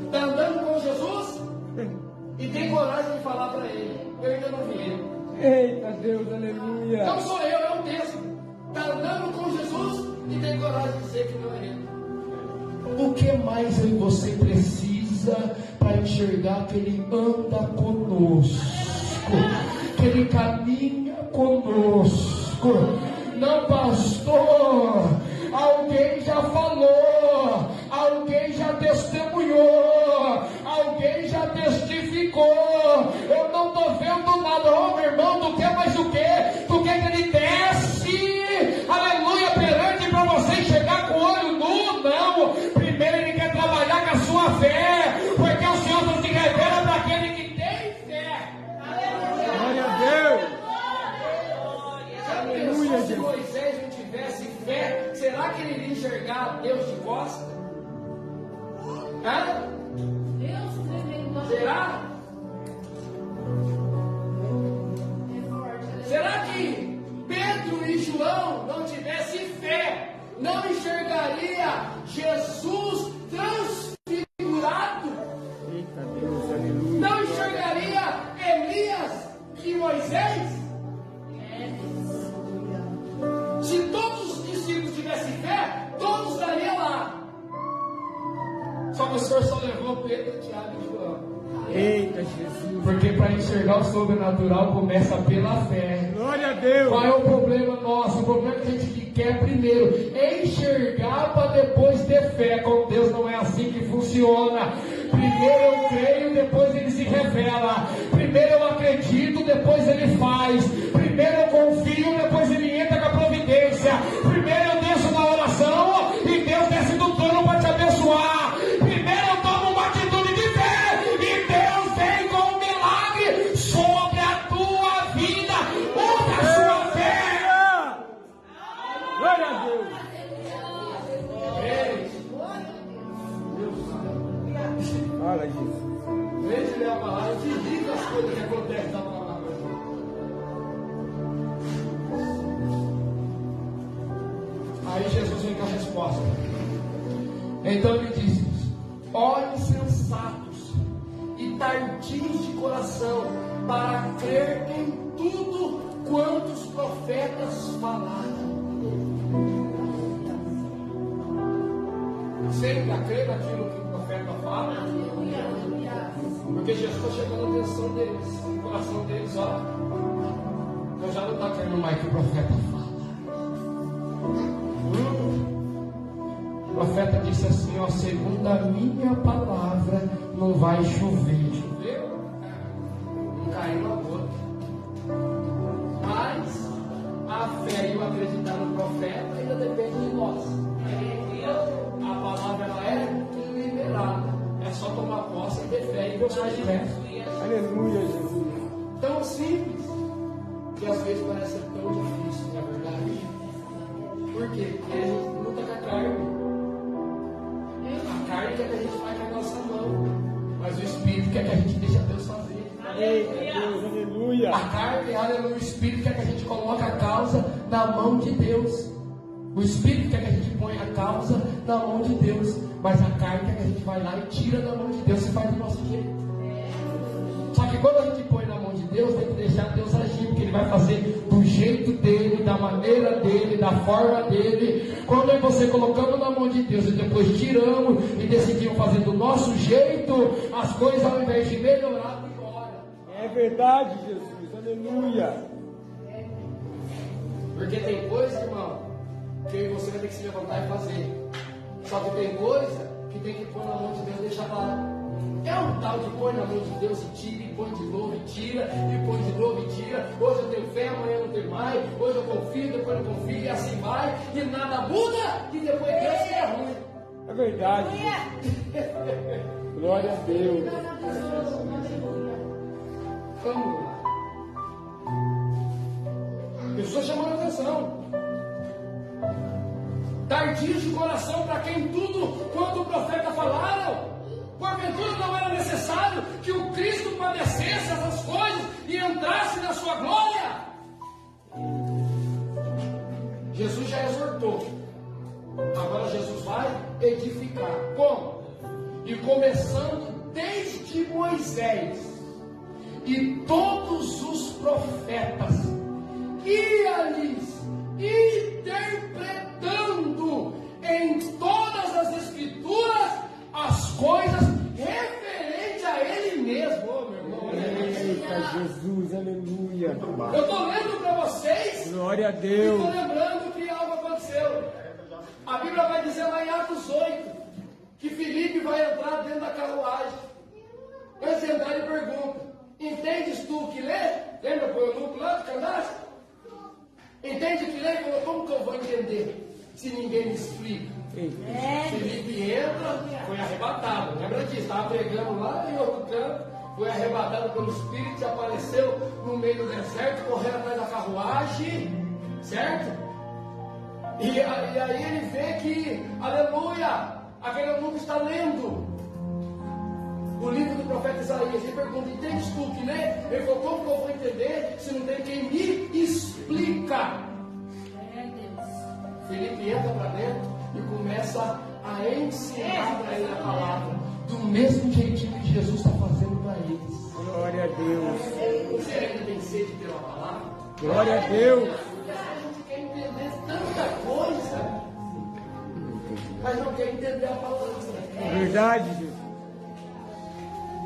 A: Está andando com Jesus? E tem coragem de falar para ele: eu ainda não vi ele.
B: Eita Deus, aleluia.
A: Não sou eu, é o texto. Está andando com Jesus e tem coragem de dizer que não é ele. O que mais eu e você precisa para enxergar que ele anda conosco, que ele caminha conosco? Não, pastor, alguém já falou, alguém já testemunhou, alguém já testificou, eu não estou vendo nada. Ô meu irmão, tu quer mais o quê? Tu quer que ele desce, aleluia, perante para você chegar com o olho nu? Não, primeiro ele quer trabalhar com a sua fé, porque o Senhor não se revela para aquele que tem fé.
B: Glória a Deus. Aleluia,
A: Se
B: Jesus.
A: Moisés não tivesse fé, será que ele iria enxergar Deus de costa? Hã?
C: Deus tremendo.
A: Será? Será que Pedro e João não tivessem fé, não enxergaria Jesus transfigurado?
B: Eita Deus, aleluia.
A: Não enxergaria Elias e Moisés? Se todos os discípulos tivessem fé, todos estariam lá. Só que o Senhor só levou Pedro, Tiago e João.
B: Eita Jesus.
A: Porque para enxergar o sobrenatural começa pela fé.
B: Glória a Deus.
A: Qual é o problema nosso? O problema é que a gente quer primeiro enxergar para depois ter fé. Com Deus não é assim que funciona. Primeiro eu creio, depois ele se revela. Primeiro eu acredito, depois ele faz. Primeiro eu confio, depois ele entra com a providência. Primeiro eu desço na oração e Deus desce do trono para te abençoar. Primeiro eu tomo uma atitude de fé e Deus vem com um milagre sobre a tua vida. Usa a sua fé.
B: Glória a Deus. Fala, Jesus.
A: Veja ele a palavra, te diga as coisas que acontecem na palavra. Aí Jesus vem com a resposta. Então ele diz: ó insensatos e tardios de coração, para crer em tudo quanto os profetas falaram. Você ainda crê naquilo que o profeta fala? Porque Jesus está chamando a atenção deles, o coração deles, ó. Eu já não estou querendo mais que o profeta fala. O profeta disse assim, ó: segundo a minha palavra, não vai chover. Choveu? Não caiu na gota. Mas a fé e o acreditar no profeta ainda depende de nós. A palavra ela é liberada. É só tomar posse e ter fé e gostar de fé.
B: Aleluia, Jesus.
A: Tão simples que às vezes parece tão difícil, na verdade. Por quê? Porque a gente luta com a carne. A carne quer que a gente faça com a nossa mão, mas o Espírito quer que a gente deixe Deus fazer.
B: Eita Deus, aleluia.
A: A carne, aleluia, o Espírito quer que a gente coloque a causa na mão de Deus. O Espírito quer que a gente ponha a causa na mão de Deus, mas a carne quer que a gente vai lá e tira da mão de Deus e faz do nosso jeito. Só que quando a gente põe na mão de Deus, tem que deixar Deus agir, porque Ele vai fazer do jeito dele, da maneira dele, da forma dele. Quando é você colocando na mão de Deus e depois tiramos e decidimos fazer do nosso jeito, as coisas ao invés de melhorar, pioram.
B: É verdade, Jesus, aleluia.
A: Porque tem coisa, irmão, que você vai ter que se levantar e fazer. Só que tem coisa que tem que pôr na mão de Deus e deixar lá. É um tal de pôr na mão de Deus e tira, e põe de novo e tira, e põe de novo e tira. Hoje eu tenho fé, amanhã eu não tenho mais. Hoje eu confio, depois eu não confio, e assim vai. E nada muda, e depois Deus que é ruim.
B: É verdade. Glória a Deus.
A: Vamos lá. Pessoas chamando a atenção. Tardios de coração, para quem tudo quanto o profeta falaram. Porventura não era necessário que o Cristo padecesse essas coisas e entrasse na sua glória? Jesus já exortou. Agora Jesus começando desde Moisés e todos os profetas, ia-lhes interpretando em todas as escrituras as coisas referentes a ele mesmo. Oh, meu irmão.
B: Eita, Jesus, aleluia.
A: Eu estou lendo para vocês.
B: Glória a Deus.
A: Estou lembrando que algo aconteceu. A Bíblia vai dizer lá em Atos 8 que Filipe vai entrar dentro da carruagem. Antes de entrar, ele pergunta: entendes tu o que lê? Lembra que eu não lá de canastra? Entende o que lê? Ele falou: como que eu vou entender se ninguém me explica? Filipe entra, foi arrebatado. Lembra disso? Estava pregando lá em outro canto, foi arrebatado pelo Espírito e apareceu no meio do deserto, correndo atrás da carruagem, certo? E aí ele vê que, aleluia, aquele eunuco está lendo o livro do profeta Isaías. Ele pergunta: entendes tu o que lê? Ele falou: como que eu vou entender se não tem quem me explica? Filipe entra para dentro e começa a ensinar para ele a palavra, do mesmo jeitinho que Jesus está fazendo para eles.
B: Glória a Deus.
A: Você ainda tem sede pela palavra?
B: Glória a Deus.
A: A gente quer entender tanta coisa, mas não quer entender a palavra.
B: É verdade, Jesus.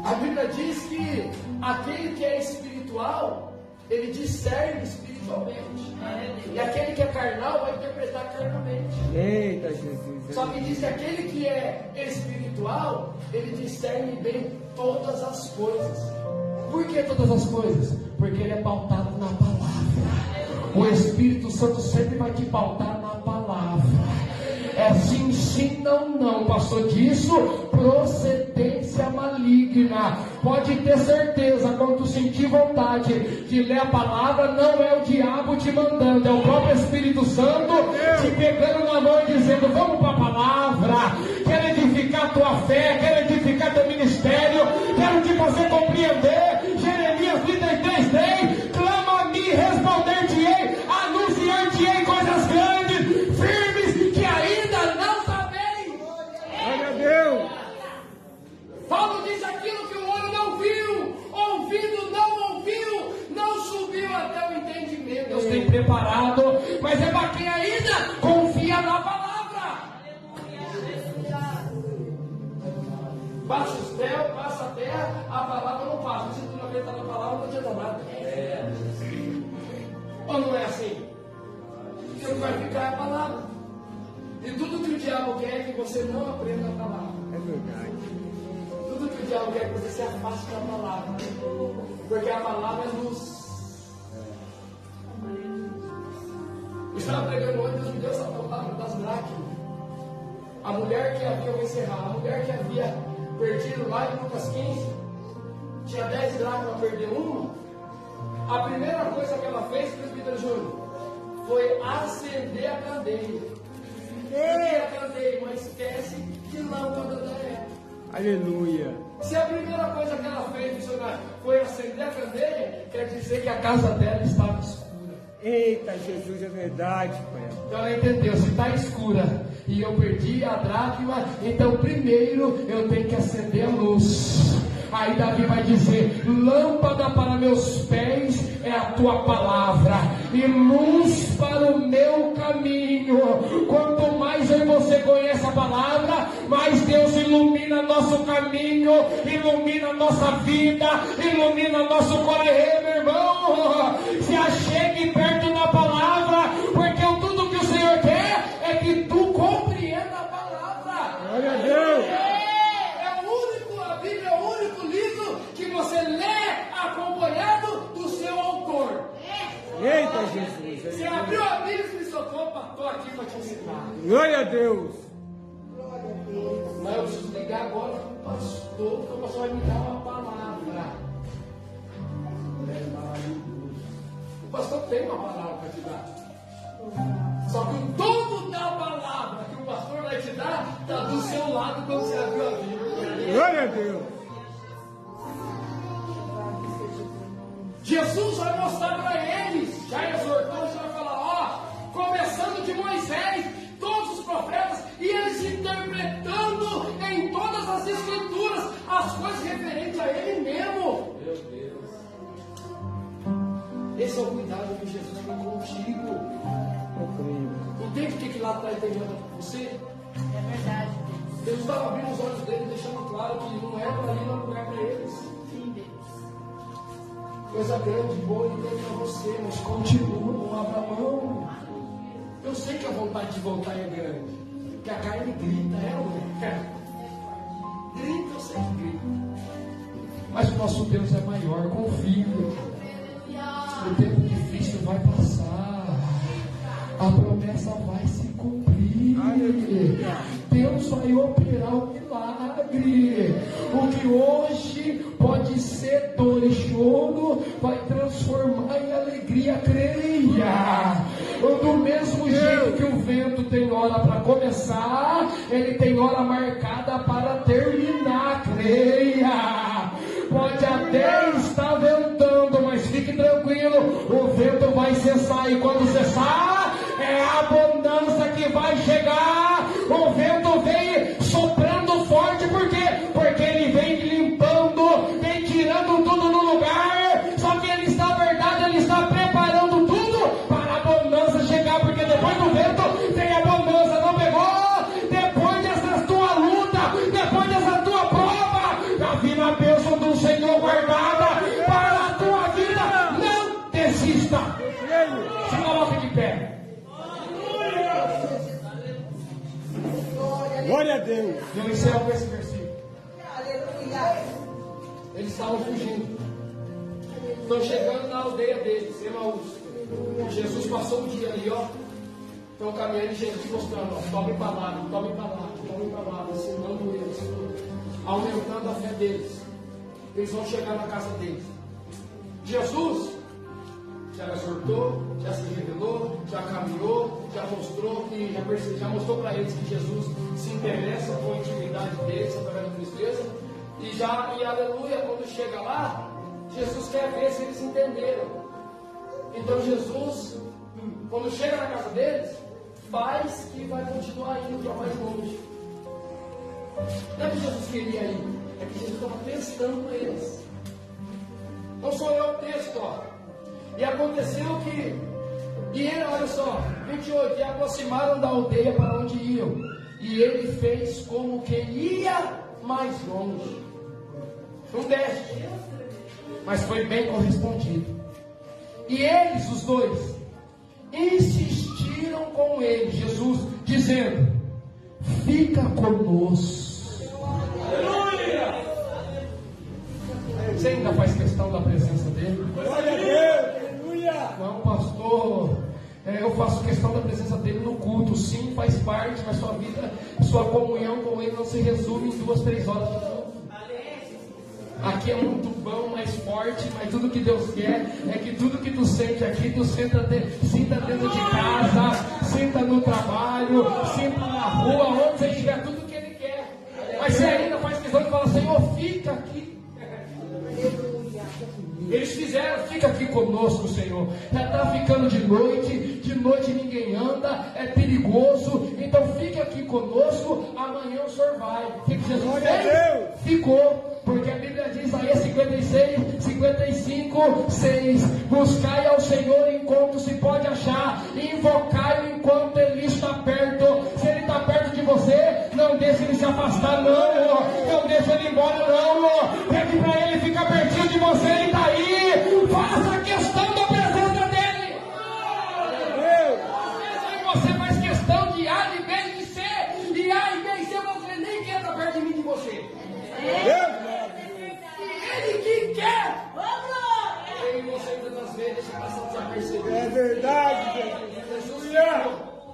A: A Bíblia diz que aquele que é espiritual, ele discerne espiritualmente. E aquele que é carnal vai interpretar carnalmente.
B: Eita, Jesus.
A: Só que diz que aquele que é espiritual, ele discerne bem todas as coisas. Por que todas as coisas? Porque ele é pautado na palavra. O Espírito Santo sempre vai te pautar na palavra. É sim, sim, não, não. Passou disso, procedência maligna. Pode ter certeza, quando tu sentir vontade de ler a palavra, não é o diabo te mandando, é o próprio Espírito Santo te pegando na mão e dizendo: vamos para a palavra. Quero edificar tua fé, quero edificar teu ministério, quero te fazer compreender. Jeremias 33:3: clama a mim, responder-te-ei, anunciar-te-ei coisas grandes, firmes, que ainda não sabeis.
B: Glória a Deus.
A: Paulo diz: aquilo que o olho não viu, ouvido não ouviu, não subiu até o entendimento. Deus tem preparado, mas é para quem ainda confia na palavra. Passa o céu, passa a terra, a palavra não passa. Se tu não acreditar na palavra, não adianta nada. Ou não é assim? Porque não vai ficar a palavra. E tudo que o diabo quer é que você não aprenda a palavra.
B: É verdade.
A: Tudo que o diabo quer é que você se afaste da palavra. Porque a palavra é luz. Eu estava pregando hoje, Deus me deu essa palavra das dracmas. A mulher que havia, eu vou encerrar, a mulher que havia perdido lá em Lucas 15, tinha 10 dracmas para perder uma. A primeira coisa que ela fez, presbítero Júnior, foi acender a candeia. Porque a candeia é uma espécie de lâmpada da época.
B: Aleluia.
A: Se a primeira coisa que ela fez, missionário, foi acender a candeia, quer dizer que a casa dela estava escura.
B: Eita, Jesus, é verdade, Pai.
A: Então ela entendeu: se está escura e eu perdi a dracma, então primeiro eu tenho que acender a luz. Aí Davi vai dizer: lâmpada para meus pés é a tua palavra e luz para o meu caminho. Quanto mais eu e você conhece a palavra, mais Deus ilumina nosso caminho, ilumina nossa vida, ilumina nosso coração, meu irmão. Se achegue perto da palavra, porque tudo que o Senhor quer é que tu compreenda a palavra.
B: Glória a Deus.
A: A Bíblia é o único livro que você lê acompanhado do seu autor.
B: Eita, Jesus.
A: Você abriu a Bíblia e disse: estou aqui para te ensinar.
B: Glória a Deus.
A: Mas eu preciso ligar agora com o pastor, porque o pastor vai me dar uma palavra. O pastor tem uma palavra para te dar. Só que o dono da palavra que o pastor vai te dar está do seu lado quando você abriu a Bíblia.
B: Glória a Deus.
A: Jesus vai mostrar para eles, já exortou, já vai falar: começando de Moisés, todos os profetas, e eles interpretando em todas as escrituras Esse é o cuidado que Jesus tem contigo. Não tem porque que lá atrás tem nada com você.
C: É verdade.
A: Deus estava abrindo os olhos dele, deixando claro que não era para ir no lugar para eles.
C: Sim, Deus.
A: Coisa grande, boa, ele tem para você, mas continua, não abra mão. Eu sei que a vontade de voltar é grande, que a carne grita, grita, eu sei que grita. Mas o nosso Deus é maior, confia. O tempo difícil vai passar, a promessa vai se cumprir. Deus vai operar o milagre. O que hoje pode ser dor e choro, vai transformar em alegria. Creia. Do mesmo jeito que o vento tem hora para começar, ele tem hora marcada para terminar. Creia. Pode até estar ventando, mas fique tranquilo, o vento vai cessar, e quando cessar, é a abundância que vai chegar. O vento vem soprando forte, por quê? Porque ele vem limpando, vem tirando tudo no lugar, só que ele está, verdade, ele está preparando tudo para a abundância chegar, porque depois do vento tem abundância, não pegou? Depois dessa tua luta, depois dessa tua prova, já vi na bênção do Senhor guardada para a tua vida. Não desista. Se coloque de pé.
B: Glória a Deus.
A: Eu encerro com esse versículo. Eles estavam fugindo. Estão chegando na aldeia deles, Emaús. Jesus passou o dia ali, ó. Estão caminhando e Jesus mostrando, ó, tome palavra, ensinando eles, aumentando a fé deles. Eles vão chegar na casa deles. Jesus já exortou, já se revelou, já caminhou, já mostrou já mostrou para eles que Jesus se interessa com a intimidade deles através da tristeza. E aleluia, quando chega lá, Jesus quer ver se eles entenderam. Então Jesus, quando chega na casa deles, faz que vai continuar indo para mais longe. Não é que Jesus queria ir, é que Jesus estava testando eles. Não sou eu o texto, ó. E aconteceu que, olha só, 28, e aproximaram da aldeia para onde iam, e ele fez como quem ia mais longe. Um teste, mas foi bem correspondido. E eles, os dois, insistiram com ele, Jesus, dizendo: fica conosco. Aleluia! Você ainda faz questão da presença dele?
B: Glória a Deus. Aleluia.
A: Não, pastor, eu faço questão da presença dele no culto. Sim, faz parte, mas sua vida, sua comunhão com ele não se resume em 2, 3 horas de culto. Aqui é muito bom, mais forte, mas tudo que Deus quer é que tudo que tu sente aqui, tu sinta dentro de casa, sinta no trabalho, sinta na rua, onde você estiver, tudo que Ele quer. Mas você ainda faz questão de falar: Senhor, fica aqui. Eles fizeram: fica aqui conosco, Senhor. Já está ficando de noite ninguém anda, é perigoso, então fica aqui conosco, amanhã o Senhor vai. O que Jesus fez? Ficou, porque a Bíblia diz, Isaías 55, 6: buscai ao Senhor enquanto se pode achar, invocai-o enquanto Ele está perto. Se Ele está perto de você, não deixe Ele se afastar, não deixe Ele embora, não. Pede para Ele ficar pertinho de você, Ele está aí. Faça questão da presença dEle. Você faz questão de A, de B, de C, e A e B e C, você nem quer estar perto de mim, de você. Ele que quer. Eu e você muitas vezes passam desapercebidos.
B: É verdade,
A: Jesus,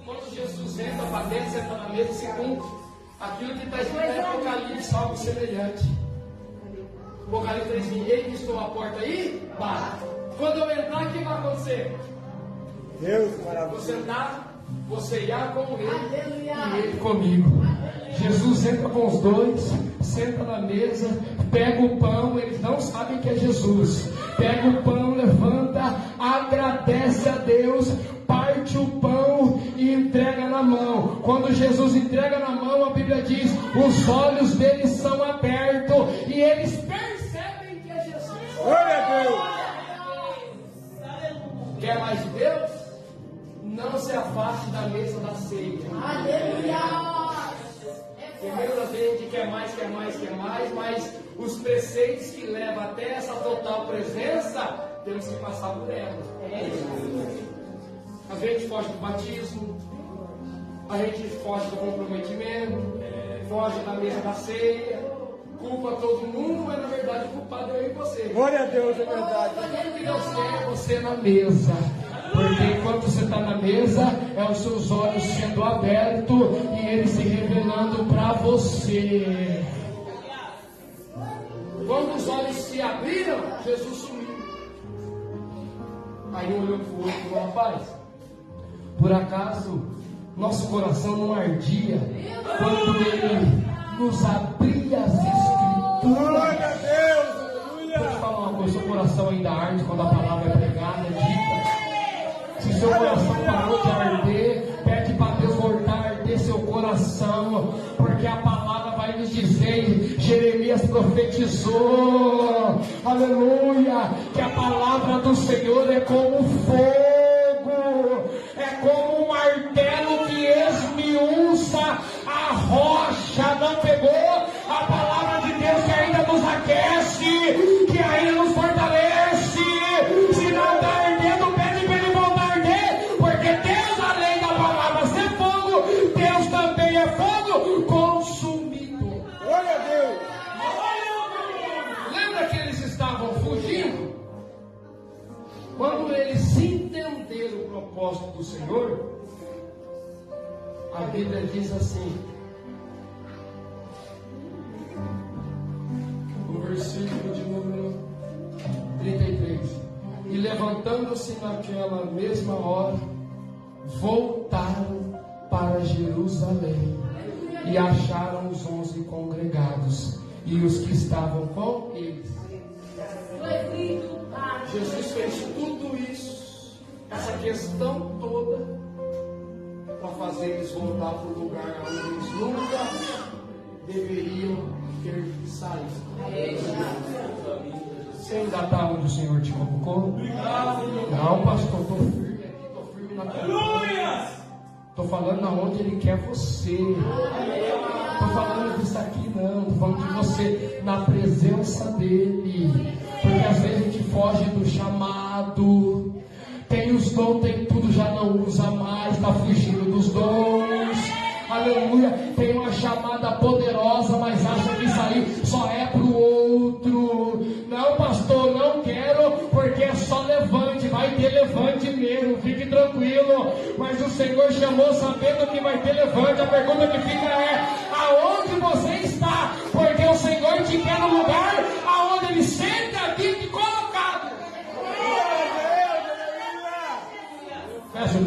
A: quando Jesus entra para dentro, senta na mesa, se cumpre aquilo que está escrito em Apocalipse, algo semelhante. Apocalipse 3: ele que estou à porta aí, bate. Quando eu entrar, o que vai acontecer?
B: Deus maravilhoso.
A: Você entrar, você irá com ele e ele comigo. Jesus entra com os dois, senta na mesa, pega o pão, eles não sabem que é Jesus. Pega o pão, levanta, agradece a Deus, parte o pão e entrega na mão. Quando Jesus entrega na mão, a Bíblia diz: os olhos deles são abertos e eles percebem que é Jesus.
B: Glória a Deus.
A: Quer mais de Deus? Não se afaste da mesa da ceia.
C: Aleluia!
A: Primeiro a gente quer mais, mas os preceitos que levam até essa total presença, temos que passar por elas. A gente foge do batismo, a gente foge do comprometimento, foge da mesa da ceia, culpa todo mundo, mas na verdade o culpado é eu e você.
B: Glória a Deus, é verdade.
A: O que Deus quer é você na mesa. Porque enquanto você está na mesa, é os seus olhos sendo abertos e Ele se revelando para você. Quando os olhos se abriram, Jesus sumiu. Aí um olhou para o outro e falou: rapaz, por acaso nosso coração não ardia quando Ele nos abria as Escrituras?
B: Glória a Deus,
A: Deixa eu
B: aleluia.
A: te falar uma coisa, seu coração ainda arde quando a palavra é pregada, é dita. Se seu coração parou de arder, pede para Deus voltar a arder seu coração, porque a palavra vai nos dizer, Jeremias profetizou, aleluia, que a palavra do Senhor é como fogo, é como um martelo que esmiuça a rocha. Não pegou? A palavra de Deus que ainda nos aquece, que ainda nos fortalece. Se não está ardendo, pede para Ele voltar a arder, porque Deus, além da palavra ser fogo, Deus também é fogo consumido.
B: Glória a Deus.
A: Lembra que eles estavam fugindo? Quando eles entenderam o propósito do Senhor, a Bíblia diz assim, no versículo de número 33: e levantando-se naquela mesma hora, voltaram para Jerusalém e acharam os 11 congregados e os que estavam com eles. Jesus fez tudo isso, essa questão toda, para fazer eles voltar para o lugar onde eles nunca deveriam ter saído. Você ainda está onde o Senhor te colocou? Não, pastor, estou firme aqui, estou firme na tua. Estou falando aonde Ele quer você. Estou falando disso aqui não, estou falando de você na presença dEle. Porque às vezes a gente foge do chamado. Tem os dons, tem tudo, já não usa mais, está fugindo dos dons. Aleluia. Tem uma chamada poderosa, mas acha que isso aí só é para o outro. Não, pastor, não quero, porque é só levante. Vai ter levante mesmo, fique tranquilo. Mas o Senhor chamou sabendo que vai ter levante. A pergunta que fica é: